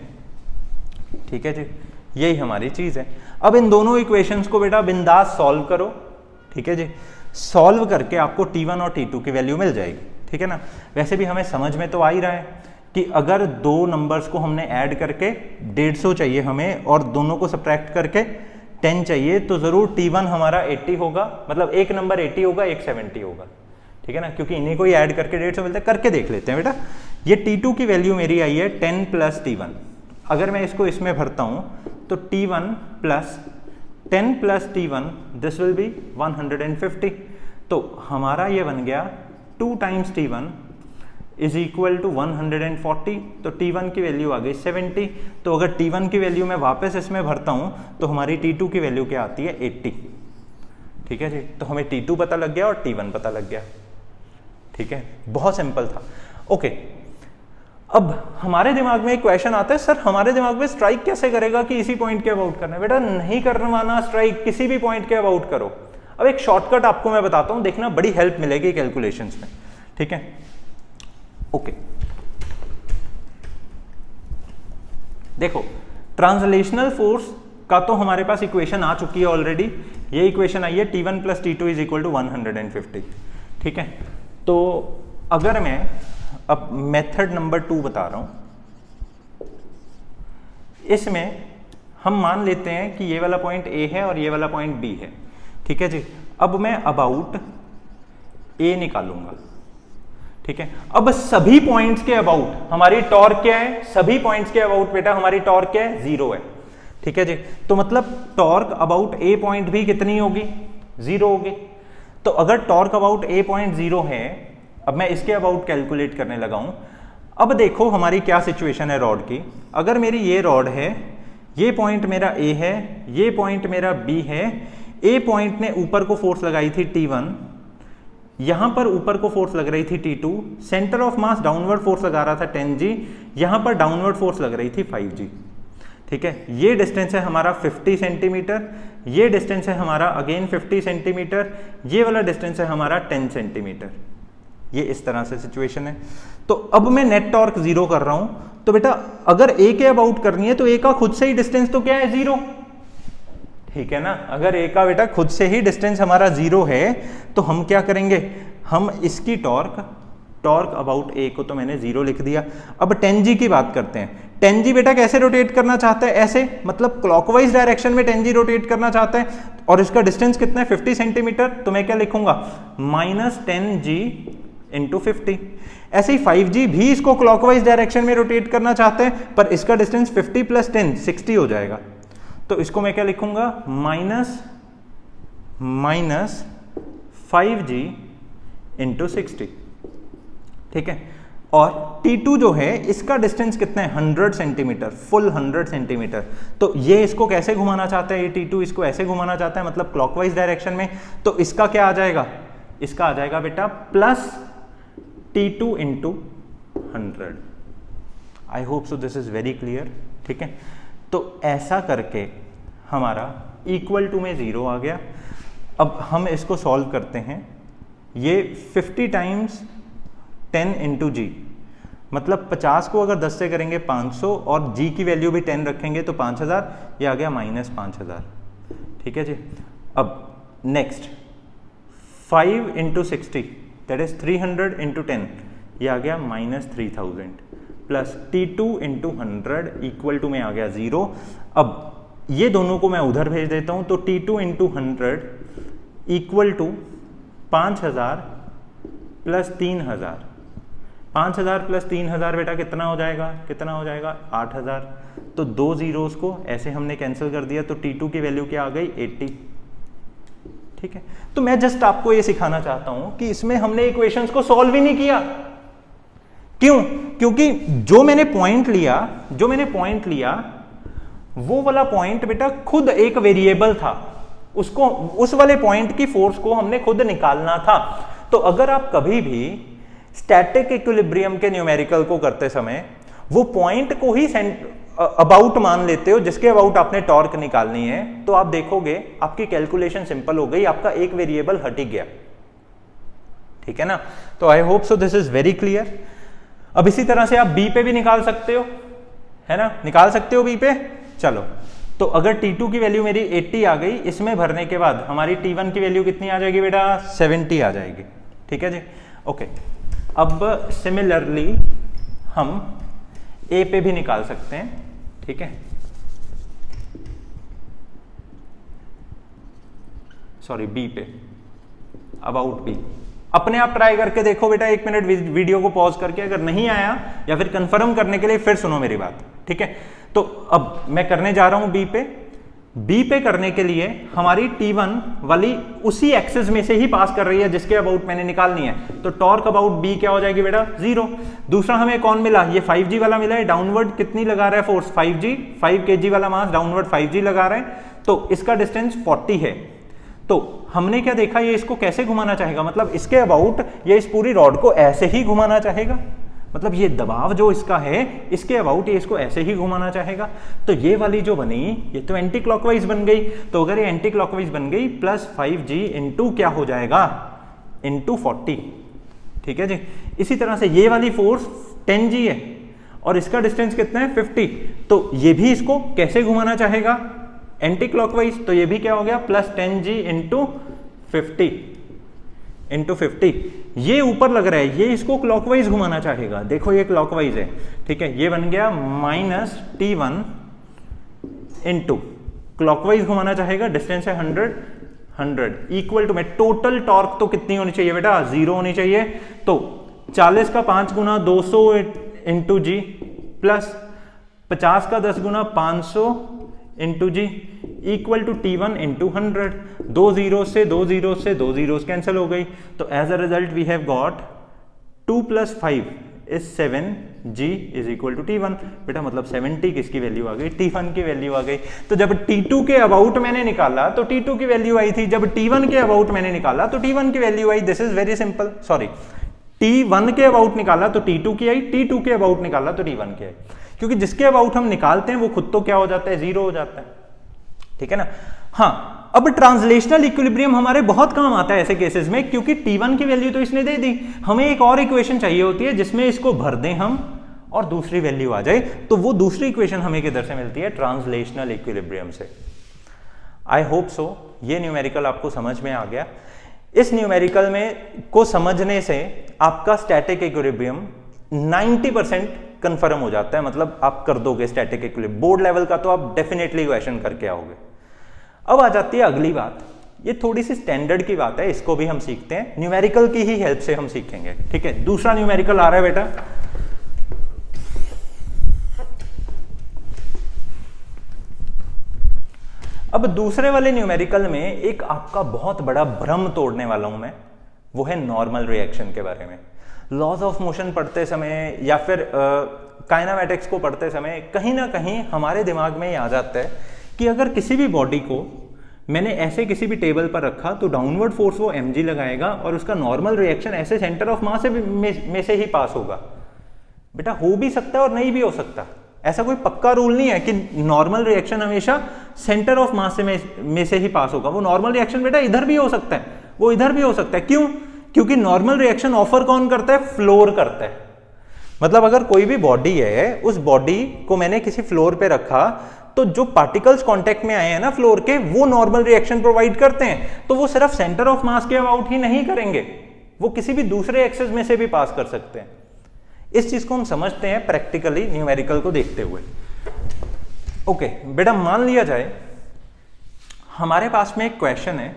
ठीक है जी। यही हमारी चीज है। अब इन दोनों इक्वेशंस को बेटा बिंदास सॉल्व करो, ठीक है जी। सॉल्व करके आपको T1 और T2 की वैल्यू मिल जाएगी, ठीक है ना। वैसे भी हमें समझ में तो आ ही रहा है कि अगर दो नंबर्स को हमने ऐड करके 150 चाहिए हमें, और दोनों को सब्ट्रैक्ट करके 10 चाहिए, तो जरूर T1 हमारा 80 होगा, मतलब एक नंबर 80 होगा, एक 70 होगा, ठीक है ना, क्योंकि इन्हीं को ही ऐड करके 150 मिलता है। करके देख लेते हैं बेटा। ये T2 की वैल्यू मेरी आई है 10 प्लस T1। अगर मैं इसको इसमें भरता हूं तो T1 plus 10 plus T1 this will be 150, तो हमारा ये बन गया 2 times T1 is equal to 140, तो T1 की वैल्यू आ गई 70। तो अगर T1 की वैल्यू मैं वापस इसमें भरता हूं तो हमारी T2 की वैल्यू क्या आती है, 80, ठीक है जी। तो हमें T2 पता लग गया और T1 पता लग गया, ठीक है, बहुत सिंपल था। ओके, अब हमारे दिमाग में एक क्वेश्चन आता है, सर हमारे दिमाग में स्ट्राइक कैसे करेगा कि इसी पॉइंट के अबाउट करना है। बेटा नहीं करवाना स्ट्राइक, किसी भी पॉइंट के अबाउट करो। अब एक शॉर्टकट आपको मैं बताता हूं, देखना बड़ी हेल्प मिलेगी कैलकुलेशंस में, ठीक है। ओके, देखो ट्रांसलेशनल फोर्स का तो हमारे पास इक्वेशन आ चुकी है ऑलरेडी, ये इक्वेशन आई है T1 + T2 = 150, ठीक है। तो अगर मैं अब मेथड नंबर 2 बता रहा हूं, इसमें हम मान लेते हैं कि ये वाला पॉइंट A है और ये वाला पॉइंट B है, ठीक है जी। अब मैं अबाउट A निकालूंगा, ठीक है। अब सभी पॉइंट्स के अबाउट हमारी टॉर्क क्या है, सभी पॉइंट्स के अबाउट बेटा हमारी टॉर्क क्या है, 0 है, ठीक है जी। तो मतलब टॉर्क अबाउट A पॉइंट भी कितनी होगी, 0 होगी। तो अगर टॉर्क अबाउट A पॉइंट 0 है, अब मैं इसके अबाउट कैलकुलेट करने लगा हूं। अब देखो हमारी क्या सिचुएशन है रॉड की। अगर मेरी ये रॉड है, ये पॉइंट मेरा A है, ये पॉइंट मेरा B है, A पॉइंट ने ऊपर को फोर्स लगाई थी T1, यहां पर ऊपर को फोर्स लग रही थी T2, centre of mass downward force लगा रहा था 10G, यहां पर डाउनवर्ड फोर्स लग रही थी 5G, ठीक है। ये डिस्टेंस है हमारा 50 सेंटीमीटर, ये डिस्टेंस है हमारा अगेन 50 सेंटीमीटर, ये वाला डिस्टेंस है हमारा 10 सेंटीमीटर। ये इस तरह से सिचुएशन है। तो अब मैं नेट टॉर्क 0 कर रहा हूं, तो बेटा अगर A के अबाउट करनी है तो A का खुद से ही डिस्टेंस तो क्या है, 0, ठीक है ना। अगर A का बेटा खुद से ही डिस्टेंस हमारा 0 है तो हम क्या करेंगे, हम इसकी टॉर्क अबाउट A को तो मैंने 0 लिख दिया। अब 10G की बात करते हैं। 10G बेटा कैसे रोटेट करना चाहता है, ऐसे, मतलब क्लॉकवाइज डायरेक्शन में 10G रोटेट करना चाहता है, और इसका डिस्टेंस कितना है, 50 सेंटीमीटर। तो मैं क्या लिखूंगा, -10G × 50। ऐसे ही 5G भी इसको क्लॉकवाइज डायरेक्शन में रोटेट करना चाहते हैं, पर इसका डिस्टेंस 50 + 10 60 हो जाएगा। तो इसको मैं क्या लिखूंगा, -5G × 60, ठीक है। और T2 जो है इसका डिस्टेंस कितना है, 100 सेंटीमीटर, फुल 100 सेंटीमीटर। तो ये इसको कैसे घुमाना चाहता है, ये T2 इसको ऐसे घुमाना चाहता है, मतलब क्लॉकवाइज डायरेक्शन में। तो इसका क्या आ जाएगा, इसका आ जाएगा बेटा +T2 × 100। I hope so this is very clear, ठीक है। तो ऐसा करके हमारा इक्वल टू में 0 आ गया। अब हम इसको सॉल्व करते हैं। ये 50 × 10 × G, मतलब 50 को अगर 10 से करेंगे 500, और G की वैल्यू भी 10 रखेंगे तो 5000, ये आ गया -5000, ठीक है जी। अब नेक्स्ट 5 × 60 दैट इज 300 × 10, ये आ गया -3000, प्लस T2 × 100 इक्वल टू में आ गया 0। अब ये दोनों को मैं उधर भेज देता हूं, तो T2 × 100 इक्वल टू 5000 + 3000। 5000 + 3000 बेटा कितना हो जाएगा, कितना हो जाएगा, 8000। तो 2 जीरोस को ऐसे हमने कैंसिल कर दिया, तो T2 की वैल्यू क्या आ गई, 80, ठीक है। तो मैं जस्ट आपको ये सिखाना चाहता हूं कि इसमें हमने इक्वेशंस को सॉल्व ही नहीं किया। क्यों, क्योंकि जो मैंने पॉइंट लिया वो वाला पॉइंट बेटा खुद एक वेरिएबल था, उसको, उस वाले पॉइंट की फोर्स को हमने खुद निकालना था। तो अगर आप कभी भी स्टैटिक इक्विलिब्रियम के न्यूमेरिकल को करते समय वो पॉइंट को ही अबाउट मान लेते हो जिसके अबाउट आपने टॉर्क निकालनी है, तो आप देखोगे आपकी कैलकुलेशन सिंपल हो गई, आपका एक वेरिएबल हट ही गया, ठीक है ना। तो I hope so this is very clear. अब इसी तरह से आप बी पे भी निकाल सकते हो, है ना, निकाल सकते हो बी पे। चलो, तो अगर T2 की वैल्यू मेरी 80 आ गई, इसमें भरने के बाद हमारी T1 की वैल्यू कितनी आ जाएगी बेटा, 70 आ जाएगी, ठीक है जी। ओके, अब सिमिलरली हम A पे भी निकाल सकते हैं, ठीक है, सॉरी B पे, अबाउट B। अपने आप ट्राई करके देखो बेटा, 1 मिनट वीडियो को पॉज करके, अगर नहीं आया या फिर कंफर्म करने के लिए फिर सुनो मेरी बात, ठीक है। तो अब मैं करने जा रहा हूं B पे। B पे करने के लिए हमारी T1 वाली उसी एक्सिस में से ही पास कर रही है जिसके अबाउट मैंने निकालनी है, तो टॉर्क अबाउट B क्या हो जाएगी बेटा, 0। दूसरा हमें कौन मिला, ये 5G वाला मिला है, डाउनवर्ड कितनी लगा रहा है फोर्स, 5G, 5 kg वाला मास डाउनवर्ड 5G लगा रहा है, तो इसका डिस्टेंस 40 है। तो हमने क्या देखा, ये इसको कैसे घुमाना चाहेगा, मतलब इसके अबाउट ये इस पूरी रॉड को ऐसे ही घुमाना चाहेगा, मतलब ये दबाव जो इसका है इसके अबाउट ये इसको ऐसे ही घुमाना चाहेगा। तो ये वाली जो बनी ये तो एंटी क्लॉकवाइज बन गई। तो अगर ये एंटी क्लॉकवाइज बन गई +5g इंटू क्या हो जाएगा, इंटू 40। ठीक है जी। इसी तरह से ये वाली फोर्स 10g है और इसका डिस्टेंस कितना है 50। तो ये भी इसको कैसे घुमाना चाहेगा, एंटी क्लॉकवाइज। तो ये भी क्या हो गया +10g इंटू 50। ये ऊपर लग रहा है, ये इसको क्लॉकवाइज घुमाना चाहेगा। देखो ये क्लॉकवाइज है, ठीक है। ये बन गया -t1 इंटू क्लॉकवाइज घुमाना चाहेगा, डिस्टेंस है 100 इक्वल टू में टोटल टॉर्क तो कितनी होनी चाहिए बेटा, 0 होनी चाहिए। तो 40 का 5 गुना 200 इंटू जी प्लस 50 का 10 गुना 500 into G equal to T1 into 100। 2 zero से 2 जीरो से 2 जीरोस कैंसिल हो गई। तो as a result we have got 2 + 5 is 7g is equal to T1। बेटा मतलब 70 किसकी वैल्यू आ गई, T1 की वैल्यू आ गई। तो जब T2 के अबाउट मैंने निकाला तो T2 की वैल्यू आई थी, जब T1 के अबाउट मैंने निकाला तो T1 की value I. This is very simple. Sorry, T1 के अबाउट निकाला तो T2 की आई, T2 के अबाउट निकाला तो T1 की आई। क्योंकि जिसके अबाउट हम निकालते हैं वो खुद तो क्या हो जाता है, 0 हो जाता है। ठीक है ना। हाँ, अब ट्रांसलेशनल इक्विलिब्रियम हमारे बहुत काम आता है ऐसे केसेस में, क्योंकि T1 की वैल्यू तो इसने दे दी, हमें एक और इक्वेशन चाहिए होती है जिसमें इसको भर दें हम और दूसरी वैल्यू आ जाए। तो वो दूसरी इक्वेशन हमें किधर से मिलती है, ट्रांसलेशनल इक्विलिब्रियम से। आई होप सो ये न्यूमेरिकल आपको समझ में आ गया। इस न्यूमेरिकल में को समझने से आपका स्टैटिक इक्विलिब्रियम 90% कंफर्म हो जाता है। मतलब आप कर दोगे स्टैटिक इक्विलिब्रियम, बोर्ड लेवल का तो आप डेफिनेटली क्वेश्चन करके आओगे। अब आ जाती है अगली बात, ये थोड़ी सी स्टैंडर्ड की बात है, इसको भी हम सीखते हैं, न्यूमेरिकल की ही हेल्प से हम सीखेंगे। ठीक है, दूसरा न्यूमेरिकल आ रहा है बेटा। अब दूसरे वाले न्यूमेरिकल में एक आपका बहुत बड़ा भ्रम तोड़ने वाला हूं मैं, वो है नॉर्मल रिएक्शन के बारे में। लॉज ऑफ मोशन पढ़ते समय या फिर काइनेमैटिक्स को पढ़ते समय कहीं ना कहीं हमारे दिमाग में ये आ जाता है कि अगर किसी भी बॉडी को मैंने ऐसे किसी भी टेबल पर रखा तो डाउनवर्ड फोर्स वो mg लगाएगा और उसका नॉर्मल रिएक्शन ऐसे सेंटर ऑफ मास में से ही पास होगा। बेटा हो भी सकता है और नहीं भी हो सकता, ऐसा कोई पक्का रूल नहीं है कि नॉर्मल रिएक्शन हमेशा सेंटर ऑफ मास में से ही पास होगा। वो नॉर्मल रिएक्शन बेटा इधर भी हो सकता है, वो इधर भी हो सकता है। क्यों? क्योंकि नॉर्मल रिएक्शन ऑफर कौन करता है, फ्लोर करता है। मतलब अगर कोई भी बॉडी है, उस बॉडी को मैंने किसी फ्लोर पे रखा तो जो पार्टिकल्स कांटेक्ट में आए हैं ना फ्लोर के, वो नॉर्मल रिएक्शन प्रोवाइड करते हैं। तो वो सिर्फ सेंटर ऑफ मास के अबाउट ही नहीं करेंगे, वो किसी भी दूसरे एक्सिस में से भी पास कर सकते हैं। इस चीज को हम समझते हैं प्रैक्टिकली न्यूमेरिकल को देखते हुए। ओके बेटा, मान लिया जाए हमारे पास में एक क्वेश्चन है,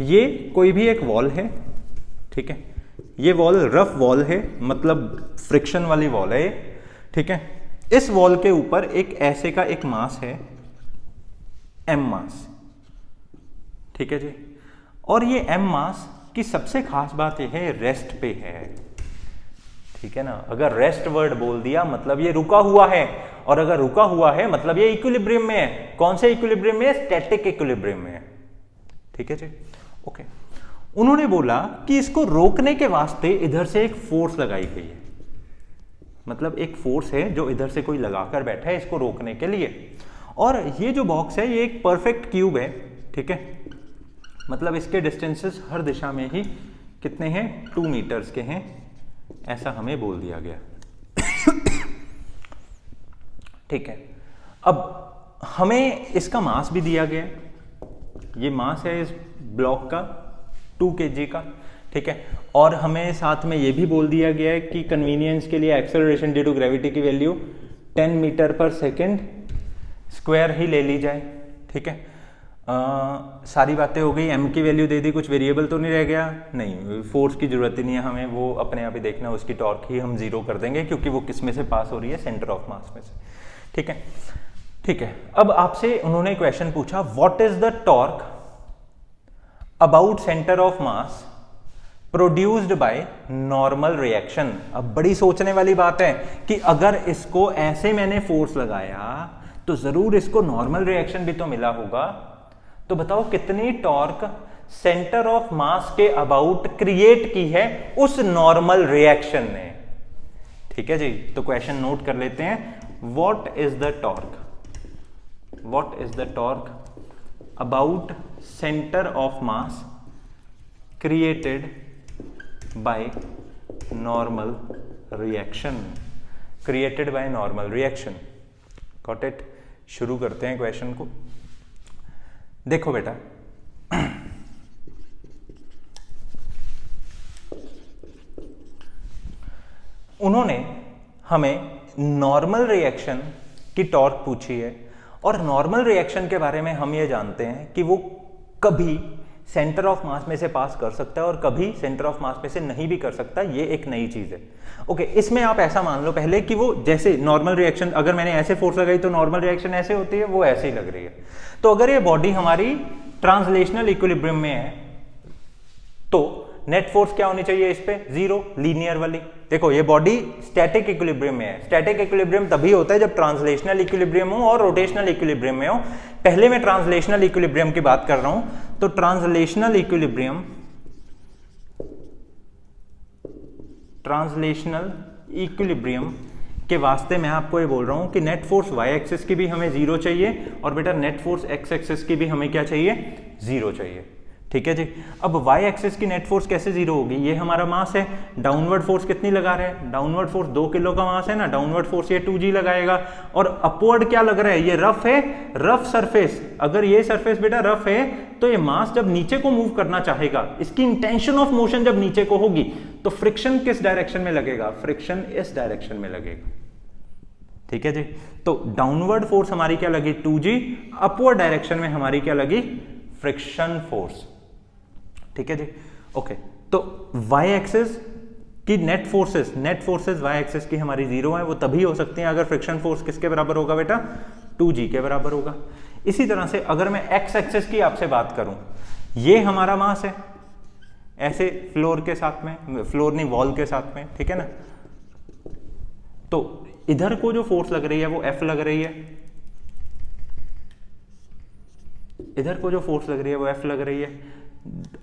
ये कोई भी एक वॉल है, ठीक है, ये वॉल रफ वॉल है, मतलब फ्रिक्शन वाली वॉल है, ठीक है। इस वॉल के ऊपर एक ऐसे का एक मास है m मास, ठीक है जी। और ये m मास की सबसे खास बात यह है रेस्ट पे है, ठीक है ना। अगर रेस्ट वर्ड बोल दिया मतलब ये रुका हुआ है, और अगर रुका हुआ है मतलब ये इक्विलिब्रियम में है। कौन से इक्विलिब्रियम में? स्टैटिक इक्विलिब्रियम में है, ठीक है जी। ओके, उन्होंने बोला कि इसको रोकने के वास्ते इधर से एक फोर्स लगाई गई है, मतलब एक फोर्स है जो इधर से कोई लगाकर बैठा है इसको रोकने के लिए। और ये जो बॉक्स है ये एक परफेक्ट क्यूब है, ठीक है, मतलब इसके डिस्टेंसेस हर दिशा में ही कितने हैं, 2 मीटर्स के हैं, ऐसा हमें बोल दिया गया। ठीक है, अब हमें इसका मास भी दिया गया, ये मास है इस ब्लॉक का 2 kg का, ठीक है। और हमें साथ में ये भी बोल दिया गया है कि कन्वीनियंस के लिए एक्सेलरेशन ड्यू टू ग्रेविटी की वैल्यू 10 मीटर पर सेकेंड स्क्वायर ही ले ली जाए, ठीक है। सारी बातें हो गई, m की वैल्यू दे दी, कुछ वेरिएबल तो नहीं रह गया, नहीं, फोर्स की जरूरत ही नहीं है हमें, वो अपने आप ही देखना, उसकी टॉर्क ही हम 0 कर देंगे क्योंकि वो किस में से पास हो रही है, सेंटर ऑफ मास में से, ठीक है। ठीक है, अब आपसे उन्होंने क्वेश्चन पूछा what is the torque about centre of mass produced by normal reaction. अब बड़ी सोचने वाली बात है कि अगर इसको ऐसे मैंने फोर्स लगाया तो जरूर इसको नॉर्मल रिएक्शन भी तो मिला होगा, तो बताओ कितनी टॉर्क सेंटर ऑफ मास के अबाउट क्रिएट की है उस नॉर्मल रिएक्शन ने। ठीक है जी, तो क्वेश्चन नोट कर लेते हैं। What is the torque, what is the torque about centre of mass created by normal reaction, created by normal reaction. Got it. शुरू करते हैं क्वेश्चन को। देखो बेटा, उन्होंने हमें नॉर्मल रिएक्शन की टॉर्क पूछी है, और नॉर्मल रिएक्शन के बारे में हम ये जानते हैं कि वो कभी सेंटर ऑफ मास में से पास कर सकता है और कभी सेंटर ऑफ मास में से नहीं भी कर सकता। ये एक नई चीज है। ओके, इसमें आप ऐसा मान लो पहले कि वो जैसे नॉर्मल रिएक्शन, अगर मैंने ऐसे फोर्स लगाई तो नॉर्मल रिएक्शन ऐसे होती है, वो ऐसे ही लग रही है। तो अगर ये बॉडी हमारी ट्रांसलेशनल इक्विलिब्रियम में है तो नेट फोर्स क्या होनी चाहिए इस पे? जीरो, लीनियर वाली। देखो ये बॉडी स्टैटिक इक्विलिब्रियम में है। स्टैटिक इक्विलिब्रियम तभी होता है जब ट्रांसलेशनल इक्विलिब्रियम हो और रोटेशनल इक्विलिब्रियम में हो। पहले मैं ट्रांसलेशनल इक्विलिब्रियम की बात कर रहा हूं, तो ट्रांसलेशनल इक्विलिब्रियम के वास्ते मैं आपको ये बोल रहा हूं कि नेट फोर्स वाई एक्सिस की भी हमें जीरो चाहिए, और बेटा नेट फोर्स एक्स एक्सिस की भी हमें क्या चाहिए? जीरो चाहिए। ठीक है जी। अब वाई एक्सिस की नेट फोर्स कैसे जीरो होगी? ये हमारा मास है, डाउनवर्ड फोर्स कितनी लगा रहे हैं? डाउनवर्ड फोर्स 2 किलो का मास है ना, डाउनवर्ड फोर्स ये 2g लगाएगा। और अपवर्ड क्या लग रहा है? ये रफ है, रफ सरफेस। अगर ये सरफेस बेटा रफ है तो ये मास जब नीचे को मूव करना चाहेगा, इसकी इंटेंशन ऑफ मोशन जब नीचे को होगी, तो फ्रिक्शन किस डायरेक्शन में लगेगा? फ्रिक्शन इस डायरेक्शन में लगेगा। ठीक है जी। तो डाउनवर्ड फोर्स हमारी क्या लगी? 2g। अपवर्ड डायरेक्शन में हमारी क्या लगी? Friction force. ठीक है जी। ओके, तो वाई एक्सिस की नेट फोर्सेस वाई एक्सिस की हमारी जीरो है। वो तभी हो सकती हैं अगर फ्रिक्शन फोर्स किसके बराबर होगा बेटा? 2g के बराबर होगा। इसी तरह से अगर मैं एक्स एक्सिस की आपसे बात करूं, ये हमारा मास है ऐसे फ्लोर के साथ में, फ्लोर नहीं वॉल के साथ में, ठीक है ना। तो इधर को जो फोर्स लग रही है वो F लग रही है, इधर को जो फोर्स लग रही है वो F लग रही है।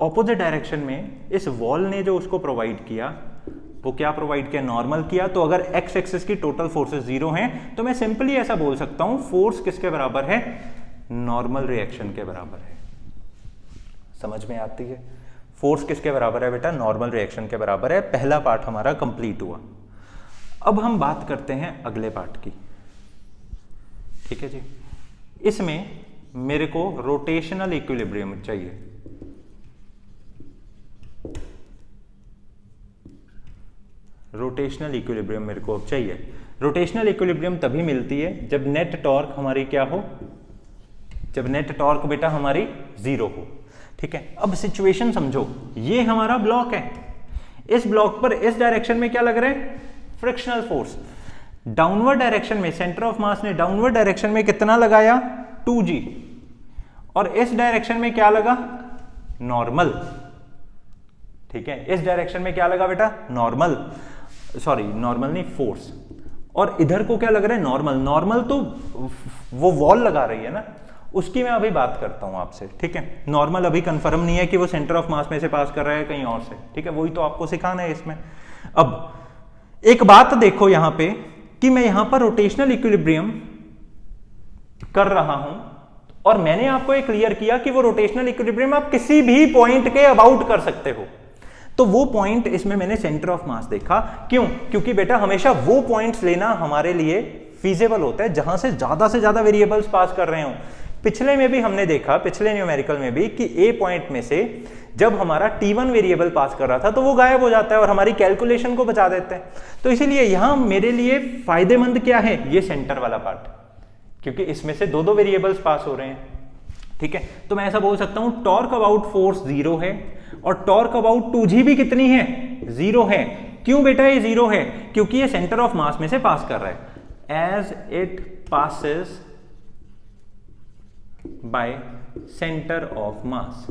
ऑपोजिट डायरेक्शन में इस वॉल ने जो उसको प्रोवाइड किया वो क्या प्रोवाइड किया? नॉर्मल किया। तो अगर एक्स एक्सिस की टोटल फोर्सेस जीरो हैं तो मैं सिंपली ऐसा बोल सकता हूं फोर्स किसके बराबर है? नॉर्मल रिएक्शन के बराबर है। समझ में आती है? फोर्स किसके बराबर है बेटा? नॉर्मल रिएक्शन के बराबर है। पहला पार्ट हमारा कंप्लीट हुआ। अब हम बात करते हैं अगले पार्ट की। ठीक है जी। इसमें मेरे को रोटेशनल इक्विलिब्रियम चाहिए। रोटेशनल इक्विलिब्रियम मेरे को अब चाहिए। रोटेशनल इक्विलिब्रियम तभी मिलती है जब नेट टॉर्क हमारी क्या हो? जब नेट टॉर्क बेटा हमारी जीरो हो। ठीक है। अब सिचुएशन समझो, ये हमारा ब्लॉक है, इस ब्लॉक पर इस डायरेक्शन में क्या लग रहा है? Frictional force. डाउनवर्ड डायरेक्शन में सेंटर ऑफ मास ने डाउनवर्ड डायरेक्शन में कितना लगाया? 2g। और इस डायरेक्शन में क्या लगा? नॉर्मल। ठीक है। इस डायरेक्शन में क्या लगा बेटा? नॉर्मल, सॉरी नॉर्मल नहीं, फोर्स। और इधर को क्या लग रहा है? नॉर्मल। नॉर्मल तो वो वॉल लगा रही है ना, उसकी मैं अभी बात करता हूं आपसे। ठीक है। नॉर्मल अभी कंफर्म नहीं है कि वो सेंटर ऑफ मास में से पास कर रहा है कहीं और से। ठीक है, वही तो आपको सिखाना है इसमें। अब एक बात देखो यहां पे कि मैं यहां पर रोटेशनल इक्विलिब्रियम कर रहा हूं, और मैंने आपको ये क्लियर किया कि वो रोटेशनल इक्विलिब्रियम आप किसी भी पॉइंट के अबाउट कर सकते हो। तो वो पॉइंट इसमें मैंने सेंटर ऑफ मास देखा। क्यों? क्योंकि बेटा हमेशा वो पॉइंट्स लेना हमारे लिए फीजेबल होता है जहां से ज्यादा वेरिएबल्स पास कर रहे हो। पिछले में भी हमने देखा, पिछले न्यूमेरिकल में भी, कि ए पॉइंट में से जब हमारा t1 वेरिएबल पास कर रहा था तो वो गायब हो जाता है और हमारी कैलकुलेशन को बचा देते हैं। तो इसीलिए यहां मेरे लिए फायदेमंद क्या है? ये सेंटर वाला पार्ट, क्योंकि इसमें से दो वेरिएबल्स पास हो रहे हैं। ठीक है। तो मैं ऐसा बोल सकता हूं टॉर्क अबाउट फोर्स जीरो है, और टॉर्क अबाउट 2g भी कितनी है? जीरो है। क्यों बेटा ये जीरो है? क्योंकि ये सेंटर ऑफ मास में से पास कर रहा है। As it passes by centre of mass.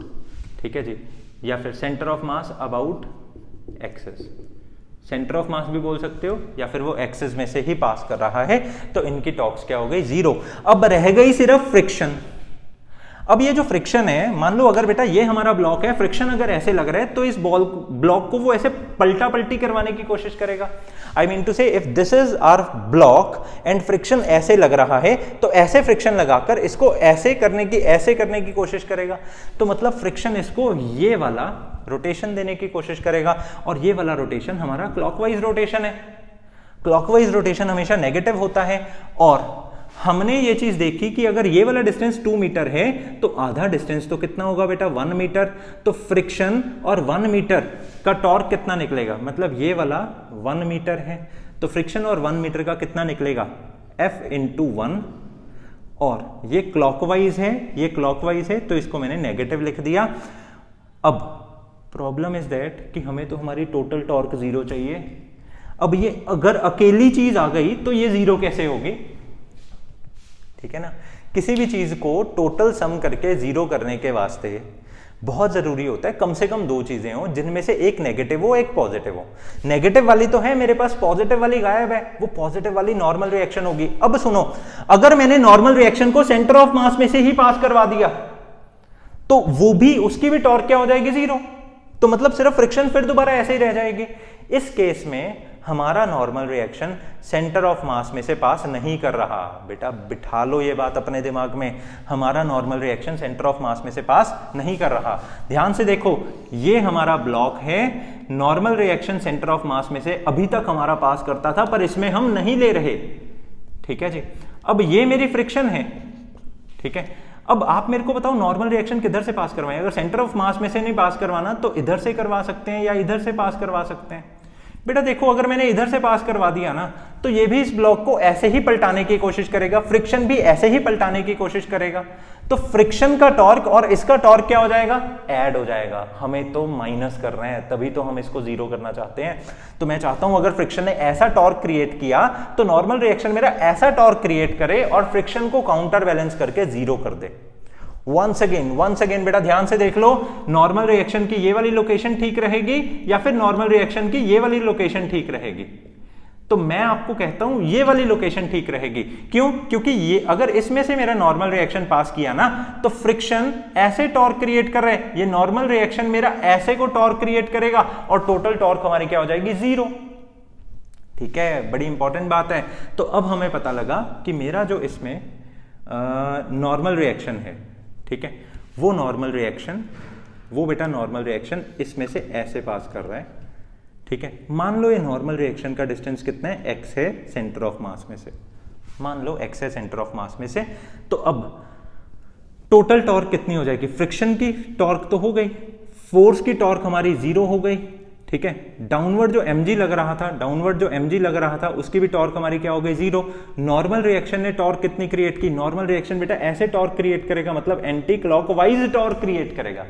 ठीक है जी। या फिर centre of mass about axis, centre of mass भी बोल सकते हो, या फिर वो एक्सिस में से ही पास कर रहा है। तो इनकी टॉर्क्स क्या हो गई? जीरो। अब रह गई सिर्फ फ्रिक्शन। अब ये जो फ्रिक्शन है, मान लो अगर बेटा ये हमारा ब्लॉक है, फ्रिक्शन अगर ऐसे लग रहा है तो इस ब्लॉक को वो ऐसे पलटा पलटी करवाने की कोशिश करेगा। I mean to say if this is our block and friction ऐसे लग रहा है तो ऐसे फ्रिक्शन लगाकर इसको ऐसे करने की कोशिश करेगा। तो मतलब फ्रिक्शन इसको ये वाला रोटेशन देने की कोशिश करेगा, और ये वाला रोटेशन हमारा क्लॉकवाइज रोटेशन है। क्लॉकवाइज रोटेशन हमेशा नेगेटिव होता है, और हमने ये चीज देखी कि अगर ये वाला डिस्टेंस 2 मीटर है तो आधा डिस्टेंस तो कितना होगा बेटा 1 मीटर। तो फ्रिक्शन और 1 मीटर का टॉर्क कितना निकलेगा, मतलब ये वाला 1 मीटर है तो फ्रिक्शन और 1 मीटर का कितना निकलेगा F × 1, और ये क्लॉकवाइज है तो इसको मैंने नेगेटिव लिख दिया। अब प्रॉब्लम इज दैट कि हमें तो हमारी टोटल टॉर्क 0 चाहिए। अब ये अगर अकेली चीज आ गई तो ये 0 कैसे होगी, ठीक है ना। किसी भी चीज को टोटल सम करके 0 करने के वास्ते बहुत जरूरी होता है कम से कम 2 चीजें हो, जिनमें से एक नेगेटिव हो एक पॉजिटिव हो। नेगेटिव वाली तो है मेरे पास, पॉजिटिव वाली गायब है, वो पॉजिटिव वाली नॉर्मल रिएक्शन होगी। अब सुनो, अगर मैंने नॉर्मल रिएक्शन को सेंटर ऑफ मास में से ही पास करवा दिया तो वो भी, उसकी भी टॉर्क क्या हो जाएगी 0। तो मतलब सिर्फ फ्रिक्शन फिर दोबारा ऐसे ही रह जाएगी। इस केस में हमारा नॉर्मल रिएक्शन सेंटर ऑफ मास में से पास नहीं कर रहा। बेटा बिठा लो ये बात अपने दिमाग में, हमारा नॉर्मल रिएक्शन सेंटर ऑफ मास में से पास नहीं कर रहा। ध्यान से देखो, ये हमारा ब्लॉक है, नॉर्मल रिएक्शन सेंटर ऑफ मास में से अभी तक हमारा पास करता था, पर इसमें हम नहीं ले रहे, ठीक है जी। अब ये मेरी फ्रिक्शन है, ठीक है। अब आप मेरे को बताओ नॉर्मल रिएक्शन किधर से पास करवाएं। अगर सेंटर ऑफ मास में से नहीं पास करवाना तो इधर से करवा सकते हैं या इधर से पास करवा सकते हैं। बेटा देखो, अगर मैंने इधर से पास करवा दिया ना तो ये भी इस ब्लॉक को ऐसे ही पलटाने की कोशिश करेगा, फ्रिक्शन भी ऐसे ही पलटाने की कोशिश करेगा। तो फ्रिक्शन का टॉर्क और इसका टॉर्क क्या हो जाएगा, ऐड हो जाएगा। हमें तो माइनस कर रहे हैं, तभी तो हम इसको 0 करना चाहते हैं। तो मैं चाहता हूं अगर फ्रिक्शन ने ऐसा टॉर्क क्रिएट किया तो नॉर्मल रिएक्शन मेरा ऐसा टॉर्क क्रिएट करे और फ्रिक्शन को काउंटर बैलेंस करके 0 कर दे। वंस अगेन बेटा ध्यान से देख लो, नॉर्मल रिएक्शन की ये वाली लोकेशन ठीक रहेगी या फिर नॉर्मल रिएक्शन की ये वाली लोकेशन ठीक रहेगी। तो मैं आपको कहता हूं ये वाली लोकेशन ठीक रहेगी। क्यों? क्योंकि ये अगर इसमें से मेरा नॉर्मल रिएक्शन पास किया ना तो फ्रिक्शन ऐसे टॉर्क क्रिएट कर रहे हैं, ये नॉर्मल रिएक्शन मेरा ऐसे को टॉर्क क्रिएट करेगा और टोटल टॉर्क हमारी क्या हो जाएगी 0। ठीक है, बड़ी इंपॉर्टेंट बात है। तो अब हमें पता लगा कि मेरा जो इसमें नॉर्मल रिएक्शन है, ठीक है, वो नॉर्मल रिएक्शन, वो बेटा नॉर्मल रिएक्शन इसमें से ऐसे पास कर रहा है, ठीक है। मान लो ये नॉर्मल रिएक्शन का डिस्टेंस कितना है, x है सेंटर ऑफ मास में से, मान लो x है सेंटर ऑफ मास में से। तो अब टोटल टॉर्क कितनी हो जाएगी, फ्रिक्शन की टॉर्क तो हो गई, फोर्स की टॉर्क हमारी 0 हो गई, ठीक है। डाउनवर्ड जो mg लग रहा था, उसकी भी टॉर्क हमारी क्या हो गई 0। नॉर्मल रिएक्शन ने टॉर्क कितनी क्रिएट की, नॉर्मल रिएक्शन बेटा ऐसे टॉर्क क्रिएट करेगा, मतलब एंटी क्लॉकवाइज टॉर्क क्रिएट करेगा।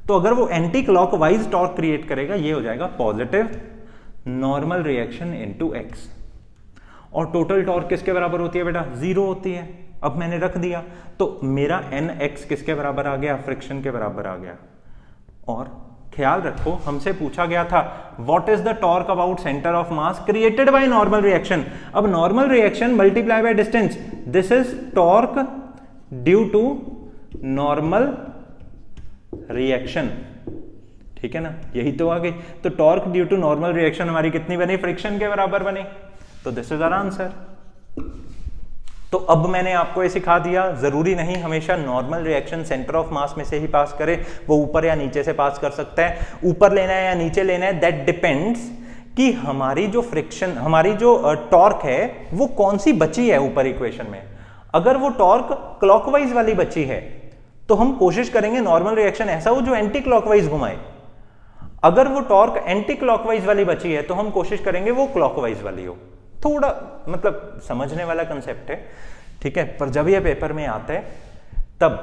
तो अगर वो एंटी क्लॉकवाइज टॉर्क क्रिएट करेगा, ये हो जाएगा positive normal reaction into x। और टोटल टॉर्क किसके बराबर होती है बेटा, 0 होती है। अब मैंने रख दिया तो मेरा nx किसके बराबर आ गया, फ्रिक्शन के बराबर आ गया। और ख्याल रखो, हमसे पूछा गया था what is the torque about centre of mass created by normal reaction. अब normal reaction multiply by distance, this is torque due to normal reaction, ठीक है ना, यही तो आ गई। तो torque due to normal reaction हमारी कितनी बनी, फ्रिक्शन के बराबर बनी। तो दिस इज आवर आंसर। तो अब मैंने आपको ये सिखा दिया, जरूरी नहीं हमेशा नॉर्मल रिएक्शन सेंटर ऑफ मास में से ही पास करे, वो ऊपर या नीचे से पास कर सकता है। ऊपर लेना है या नीचे लेना है, दैट डिपेंड्स कि हमारी जो फ्रिक्शन, हमारी जो टॉर्क है वो कौन सी बची है ऊपर इक्वेशन में। अगर वो टॉर्क क्लॉकवाइज वाली बची है तो हम कोशिश करेंगे नॉर्मल रिएक्शन ऐसा हो जो एंटी क्लॉकवाइज घुमाए। अगर वो टॉर्क एंटी क्लॉकवाइज वाली बची है तो हम कोशिश करेंगे वो क्लॉकवाइज वाली हो। थोड़ा मतलब समझने वाला कंसेप्ट है, ठीक है। पर जब ये पेपर में आता है तब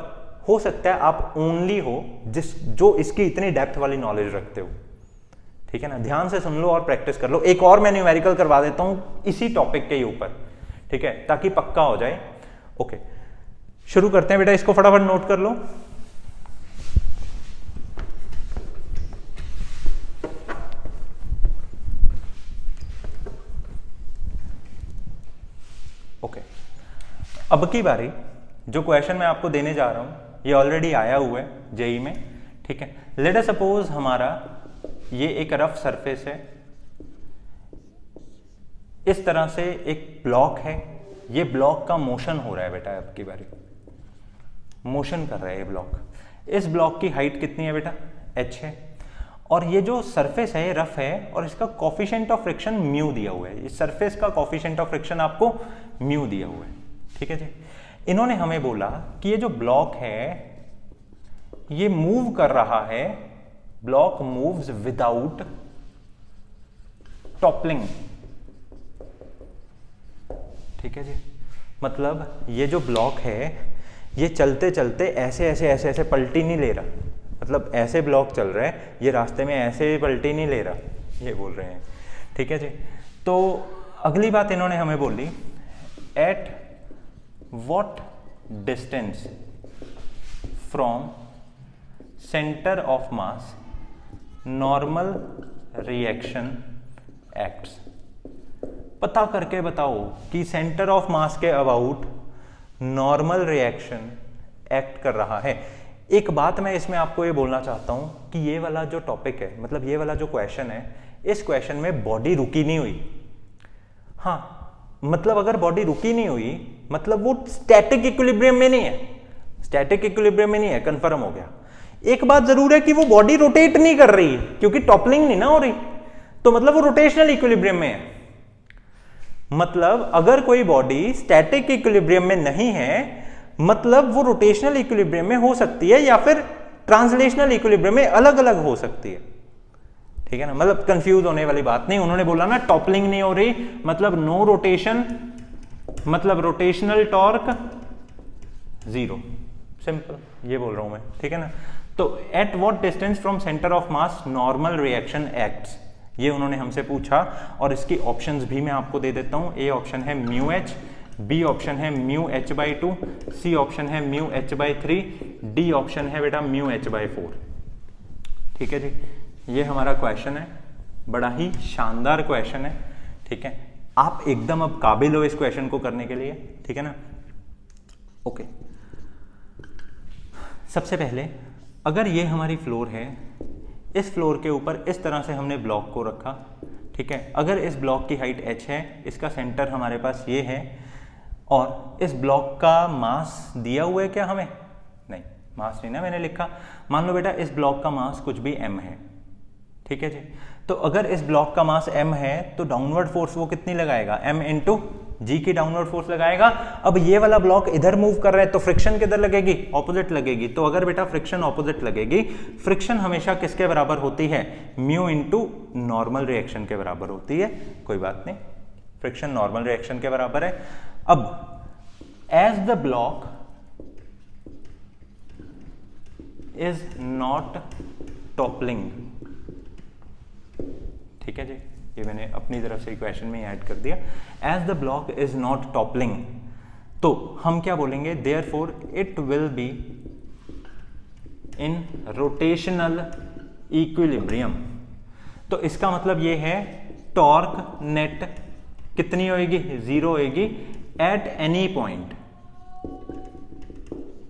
हो सकता है आप ओनली हो जो इसकी इतनी डेप्थ वाली नॉलेज रखते हो, ठीक है ना। ध्यान से सुन लो और प्रैक्टिस कर लो। एक और मैं न्यूमेरिकल करवा देता हूं इसी टॉपिक के ऊपर, ठीक है, ताकि पक्का हो जाए। ओके, शुरू करते हैं बेटा, इसको फटाफट नोट कर लो। ओके, अब की बारी जो क्वेश्चन मैं आपको देने जा रहा हूं ये ऑलरेडी आया हुआ है जेई में, ठीक है। लेट अस सपोज हमारा ये एक रफ सरफेस है, इस तरह से एक ब्लॉक है, ये ब्लॉक का मोशन हो रहा है बेटा, आपकी बारी मोशन कर रहा है ये ब्लॉक। इस ब्लॉक की हाइट कितनी है बेटा, h है, और ये जो सरफेस है रफ है और इसका कोफिशिएंट ऑफ फ्रिक्शन म्यू दिया हुआ है, इस सरफेस का कोफिशिएंट ऑफ फ्रिक्शन आपको म्यू दिया हुआ है, ठीक है जी। इन्होंने हमें बोला कि ये जो ब्लॉक है ये मूव कर रहा है, ब्लॉक मूव्स विदाउट टॉपलिंग, ठीक है जी। मतलब ये जो ब्लॉक है ये चलते चलते ऐसे ऐसे ऐसे ऐसे पलटी नहीं ले रहा, मतलब ऐसे ब्लॉक चल रहा है, ये रास्ते में ऐसे पलटी नहीं ले रहा, ये बोल रहे हैं, ठीक है जी। तो अगली बात इन्होंने हमें बोली, at what distance from centre of mass normal reaction acts. पता करके बताओ कि सेंटर ऑफ मास के अबाउट नॉर्मल रिएक्शन एक्ट कर रहा है। एक बात मैं इसमें आपको ये बोलना चाहता हूं कि ये वाला जो टॉपिक है, मतलब ये वाला जो क्वेश्चन है, इस क्वेश्चन में बॉडी रुकी नहीं हुई। हाँ, मतलब अगर बॉडी रुकी नहीं हुई मतलब वो स्टैटिक इक्विलिब्रियम में नहीं है, स्टैटिक इक्विलिब्रियम में नहीं है, कंफर्म हो गया। एक बात जरूर है कि वो बॉडी रोटेट नहीं कर रही क्योंकि टॉपलिंग नहीं ना हो रही, तो मतलब वो रोटेशनल इक्विलिब्रियम में है। मतलब अगर कोई बॉडी स्टैटिक इक्विलिब्रियम में नहीं है मतलब वो रोटेशनल इक्विलिब्रियम में हो सकती है या फिर ट्रांसलेशनल इक्विलिब्रियम में अलग अलग हो सकती है, ठीक है ना। मतलब कंफ्यूज होने वाली बात नहीं। उन्होंने बोला ना टॉपलिंग नहीं हो रही मतलब नो रोटेशन, मतलब रोटेशनल टॉर्क जीरो, सिंपल ये बोल रहा हूं मैं, ठीक है ना। तो at what distance from centre of mass normal reaction acts, ये उन्होंने हमसे पूछा और इसकी ऑप्शंस भी मैं आपको दे देता हूं। ए ऑप्शन है म्यू एच, बी ऑप्शन है mu H by 2, C option है mu H by 3, D option है बेटा म्यू एच बाई 4, ठीक है जी। ये हमारा क्वेश्चन है, बड़ा ही शानदार क्वेश्चन है, ठीक है। आप एकदम अब काबिल हो इस क्वेश्चन को करने के लिए, ठीक है ना। ओके, सबसे पहले अगर ये हमारी फ्लोर है, इस फ्लोर के ऊपर इस तरह से हमने ब्लॉक को रखा, ठीक है। अगर इस ब्लॉक की हाइट h है, इसका सेंटर हमारे पास ये है और इस ब्लॉक का मास दिया हुआ है क्या हमें? नहीं, मास नहीं ना मैंने लिखा। मान लो बेटा इस ब्लॉक का मास कुछ भी m है, ठीक है जी। तो अगर इस ब्लॉक का मास m है तो डाउनवर्ड फोर्स वो कितनी लगाएगा? m इंटू जी की डाउनवर्ड फोर्स लगाएगा। अब ये वाला ब्लॉक इधर मूव कर रहा है तो फ्रिक्शन किधर लगेगी? ऑपोजिट लगेगी। तो अगर बेटा फ्रिक्शन ऑपोजिट लगेगी, फ्रिक्शन हमेशा किसके बराबर होती है? म्यू इंटू नॉर्मल रिएक्शन के बराबर होती है। कोई बात नहीं, फ्रिक्शन नॉर्मल रिएक्शन के बराबर है। अब as the block is not toppling, ठीक है जी, ये मैंने अपनी तरफ से इक्वेशन में ऐड कर दिया। As the block is not toppling, तो हम क्या बोलेंगे? Therefore it will be in rotational equilibrium. तो इसका मतलब ये है टॉर्क नेट कितनी होएगी? जीरो होएगी एट एनी पॉइंट।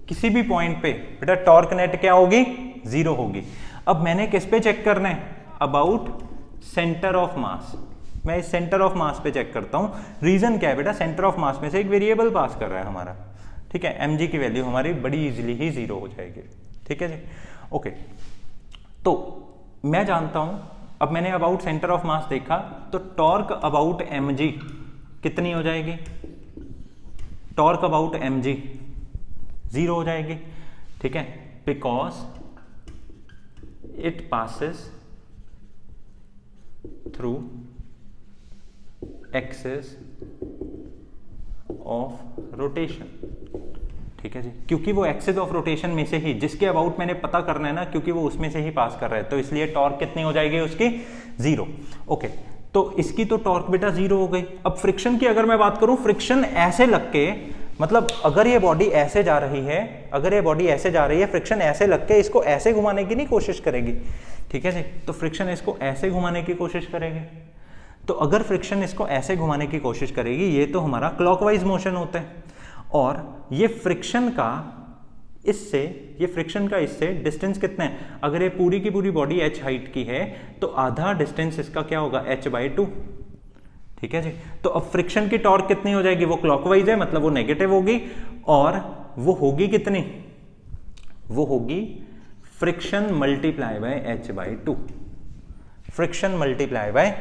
किसी भी पॉइंट पे बेटा टॉर्क नेट क्या होगी? जीरो होगी। अब मैंने किस पे चेक करना है? अबाउट सेंटर ऑफ मास। मैं इस सेंटर ऑफ मास पे चेक करता हूं। रीजन क्या है बेटा? सेंटर ऑफ मास में से एक वेरिएबल पास कर रहा है हमारा, ठीक है। mg की वैल्यू हमारी बड़ी इजीली ही जीरो हो जाएगी, ठीक है जी। ओके, तो मैं जानता हूं, अब मैंने अबाउट सेंटर ऑफ मास देखा तो टॉर्क अबाउट mg कितनी हो जाएगी? टॉर्क अबाउट mg जीरो हो जाएगी, ठीक है, because it passes through axis of rotation, ठीक है जी। क्योंकि वो एक्सिस ऑफ रोटेशन में से ही, जिसके अबाउट मैंने पता करना है ना, क्योंकि वो उसमें से ही पास कर रहा है, तो इसलिए टॉर्क कितनी हो जाएगी उसकी? जीरो। ओके, तो इसकी तो टॉर्क बेटा जीरो हो गई। अब फ्रिक्शन की अगर मैं बात करूं, फ्रिक्शन ऐसे लग के, मतलब अगर ये बॉडी ऐसे जा रही है, अगर ये बॉडी ऐसे जा रही है, फ्रिक्शन ऐसे लग के इसको ऐसे घुमाने की नहीं कोशिश करेगी, ठीक है जी। तो फ्रिक्शन इसको ऐसे घुमाने की कोशिश करेगी। तो अगर फ्रिक्शन इसको ऐसे घुमाने की कोशिश करेगी, ये तो हमारा क्लॉकवाइज मोशन होता है, और ये फ्रिक्शन का इससे ये फ्रिक्शन का इससे डिस्टेंस कितना है, अगर ये पूरी की पूरी बॉडी h हाइट की है तो आधा डिस्टेंस इसका क्या होगा h/2, ठीक है जी। तो अब फ्रिक्शन की टॉर्क कितनी हो जाएगी, वो क्लॉकवाइज है मतलब वो नेगेटिव होगी, और वो होगी कितनी, वो होगी friction multiply by h/2, friction multiply by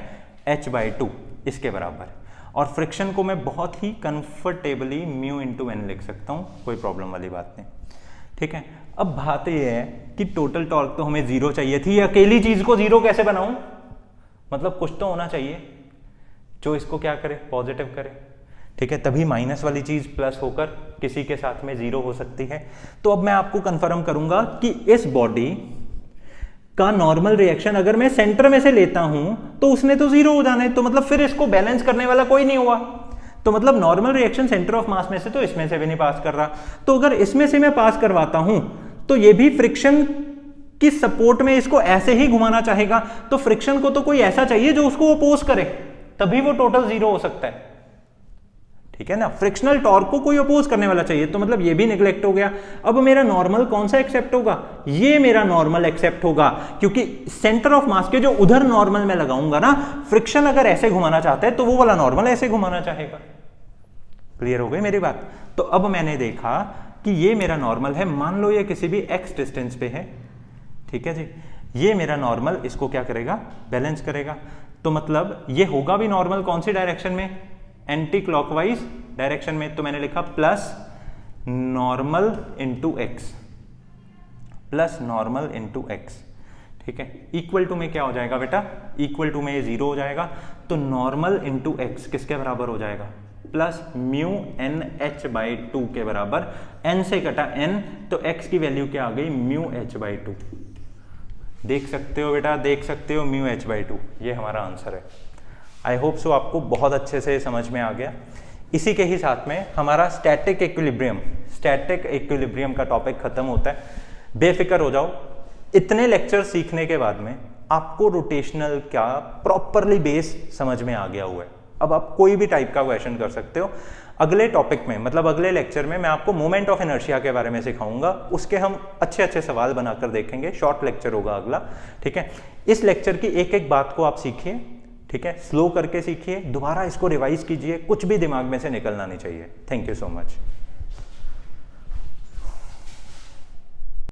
h/2 इसके बराबर। और फ्रिक्शन को मैं बहुत ही कंफर्टेबली म्यू इंटू एन लिख सकता हूं, कोई प्रॉब्लम वाली बात नहीं, ठीक है। अब बात यह है कि टोटल टॉर्क तो हमें जीरो चाहिए थी, अकेली चीज को जीरो कैसे बनाऊं, मतलब कुछ तो होना चाहिए जो इसको क्या करे, पॉजिटिव करे, ठीक है, तभी माइनस वाली चीज प्लस होकर किसी के साथ में जीरो हो सकती है। तो अब मैं आपको कंफर्म करूंगा कि इस बॉडी का नॉर्मल रिएक्शन अगर मैं सेंटर में से लेता हूं तो उसने तो जीरो हो जाना है, तो मतलब फिर इसको बैलेंस करने वाला कोई नहीं हुआ, तो मतलब नॉर्मल रिएक्शन सेंटर ऑफ मास में से तो इसमें से भी नहीं पास कर रहा। तो अगर इसमें से मैं पास करवाता हूं तो ये भी फ्रिक्शन की सपोर्ट में इसको ऐसे ही घुमाना चाहेगा, तो फ्रिक्शन को तो कोई ऐसा चाहिए जो उसको अपोज करे, तभी वो टोटल जीरो हो सकता है, ठीक है ना। फ्रिक्शनल टॉर्क को कोई अपोज करने वाला चाहिए, तो मतलब ये भी निगलेक्ट हो गया। अब मेरा नॉर्मल कौन सा एक्सेप्ट होगा, ये मेरा नॉर्मल एक्सेप्ट होगा, क्योंकि सेंटर ऑफ मास के जो उधर नॉर्मल में लगाऊंगा ना, फ्रिक्शन अगर ऐसे घुमाना चाहता है तो वो वाला नॉर्मल ऐसे घुमाना चाहेगा। क्लियर हो गई मेरी बात। तो अब मैंने देखा कि ये मेरा नॉर्मल है, मान लो ये किसी भी x डिस्टेंस पे है, ठीक है जी, ये मेरा नॉर्मल इसको क्या करेगा, बैलेंस करेगा। तो मतलब ये होगा भी नॉर्मल कौन सी डायरेक्शन में, एंटी क्लॉकवाइज डायरेक्शन में, तो मैंने लिखा plus normal into x, plus normal into x, ठीक है। इक्वल टू में क्या हो जाएगा बेटा, इक्वल टू में ये जीरो हो जाएगा, तो नॉर्मल इंटू एक्स किसके बराबर हो जाएगा, प्लस म्यू एन h/2 के बराबर, n से कटा n, तो x की वैल्यू क्या आ गई, म्यू h/2। देख सकते हो बेटा, देख सकते हो, म्यू h/2, ये हमारा आंसर है। आई होप सो आपको बहुत अच्छे से समझ में आ गया। इसी के ही साथ में हमारा स्टैटिक इक्विलिब्रियम का टॉपिक खत्म होता है। बेफिक्र हो जाओ, इतने लेक्चर सीखने के बाद में आपको रोटेशनल का प्रॉपरली बेस समझ में आ गया हुआ है। अब आप कोई भी टाइप का क्वेश्चन कर सकते हो। अगले टॉपिक में, मतलब अगले लेक्चर में, मैं आपको मोमेंट ऑफ इनर्शिया के बारे में सिखाऊंगा, उसके हम अच्छे अच्छे सवाल बनाकर देखेंगे। शॉर्ट लेक्चर होगा अगला, ठीक है। इस लेक्चर की एक एक बात को आप सीखिए, ठीक है, स्लो करके सीखिए, दोबारा इसको रिवाइज कीजिए, कुछ भी दिमाग में से निकलना नहीं चाहिए। Thank you so much.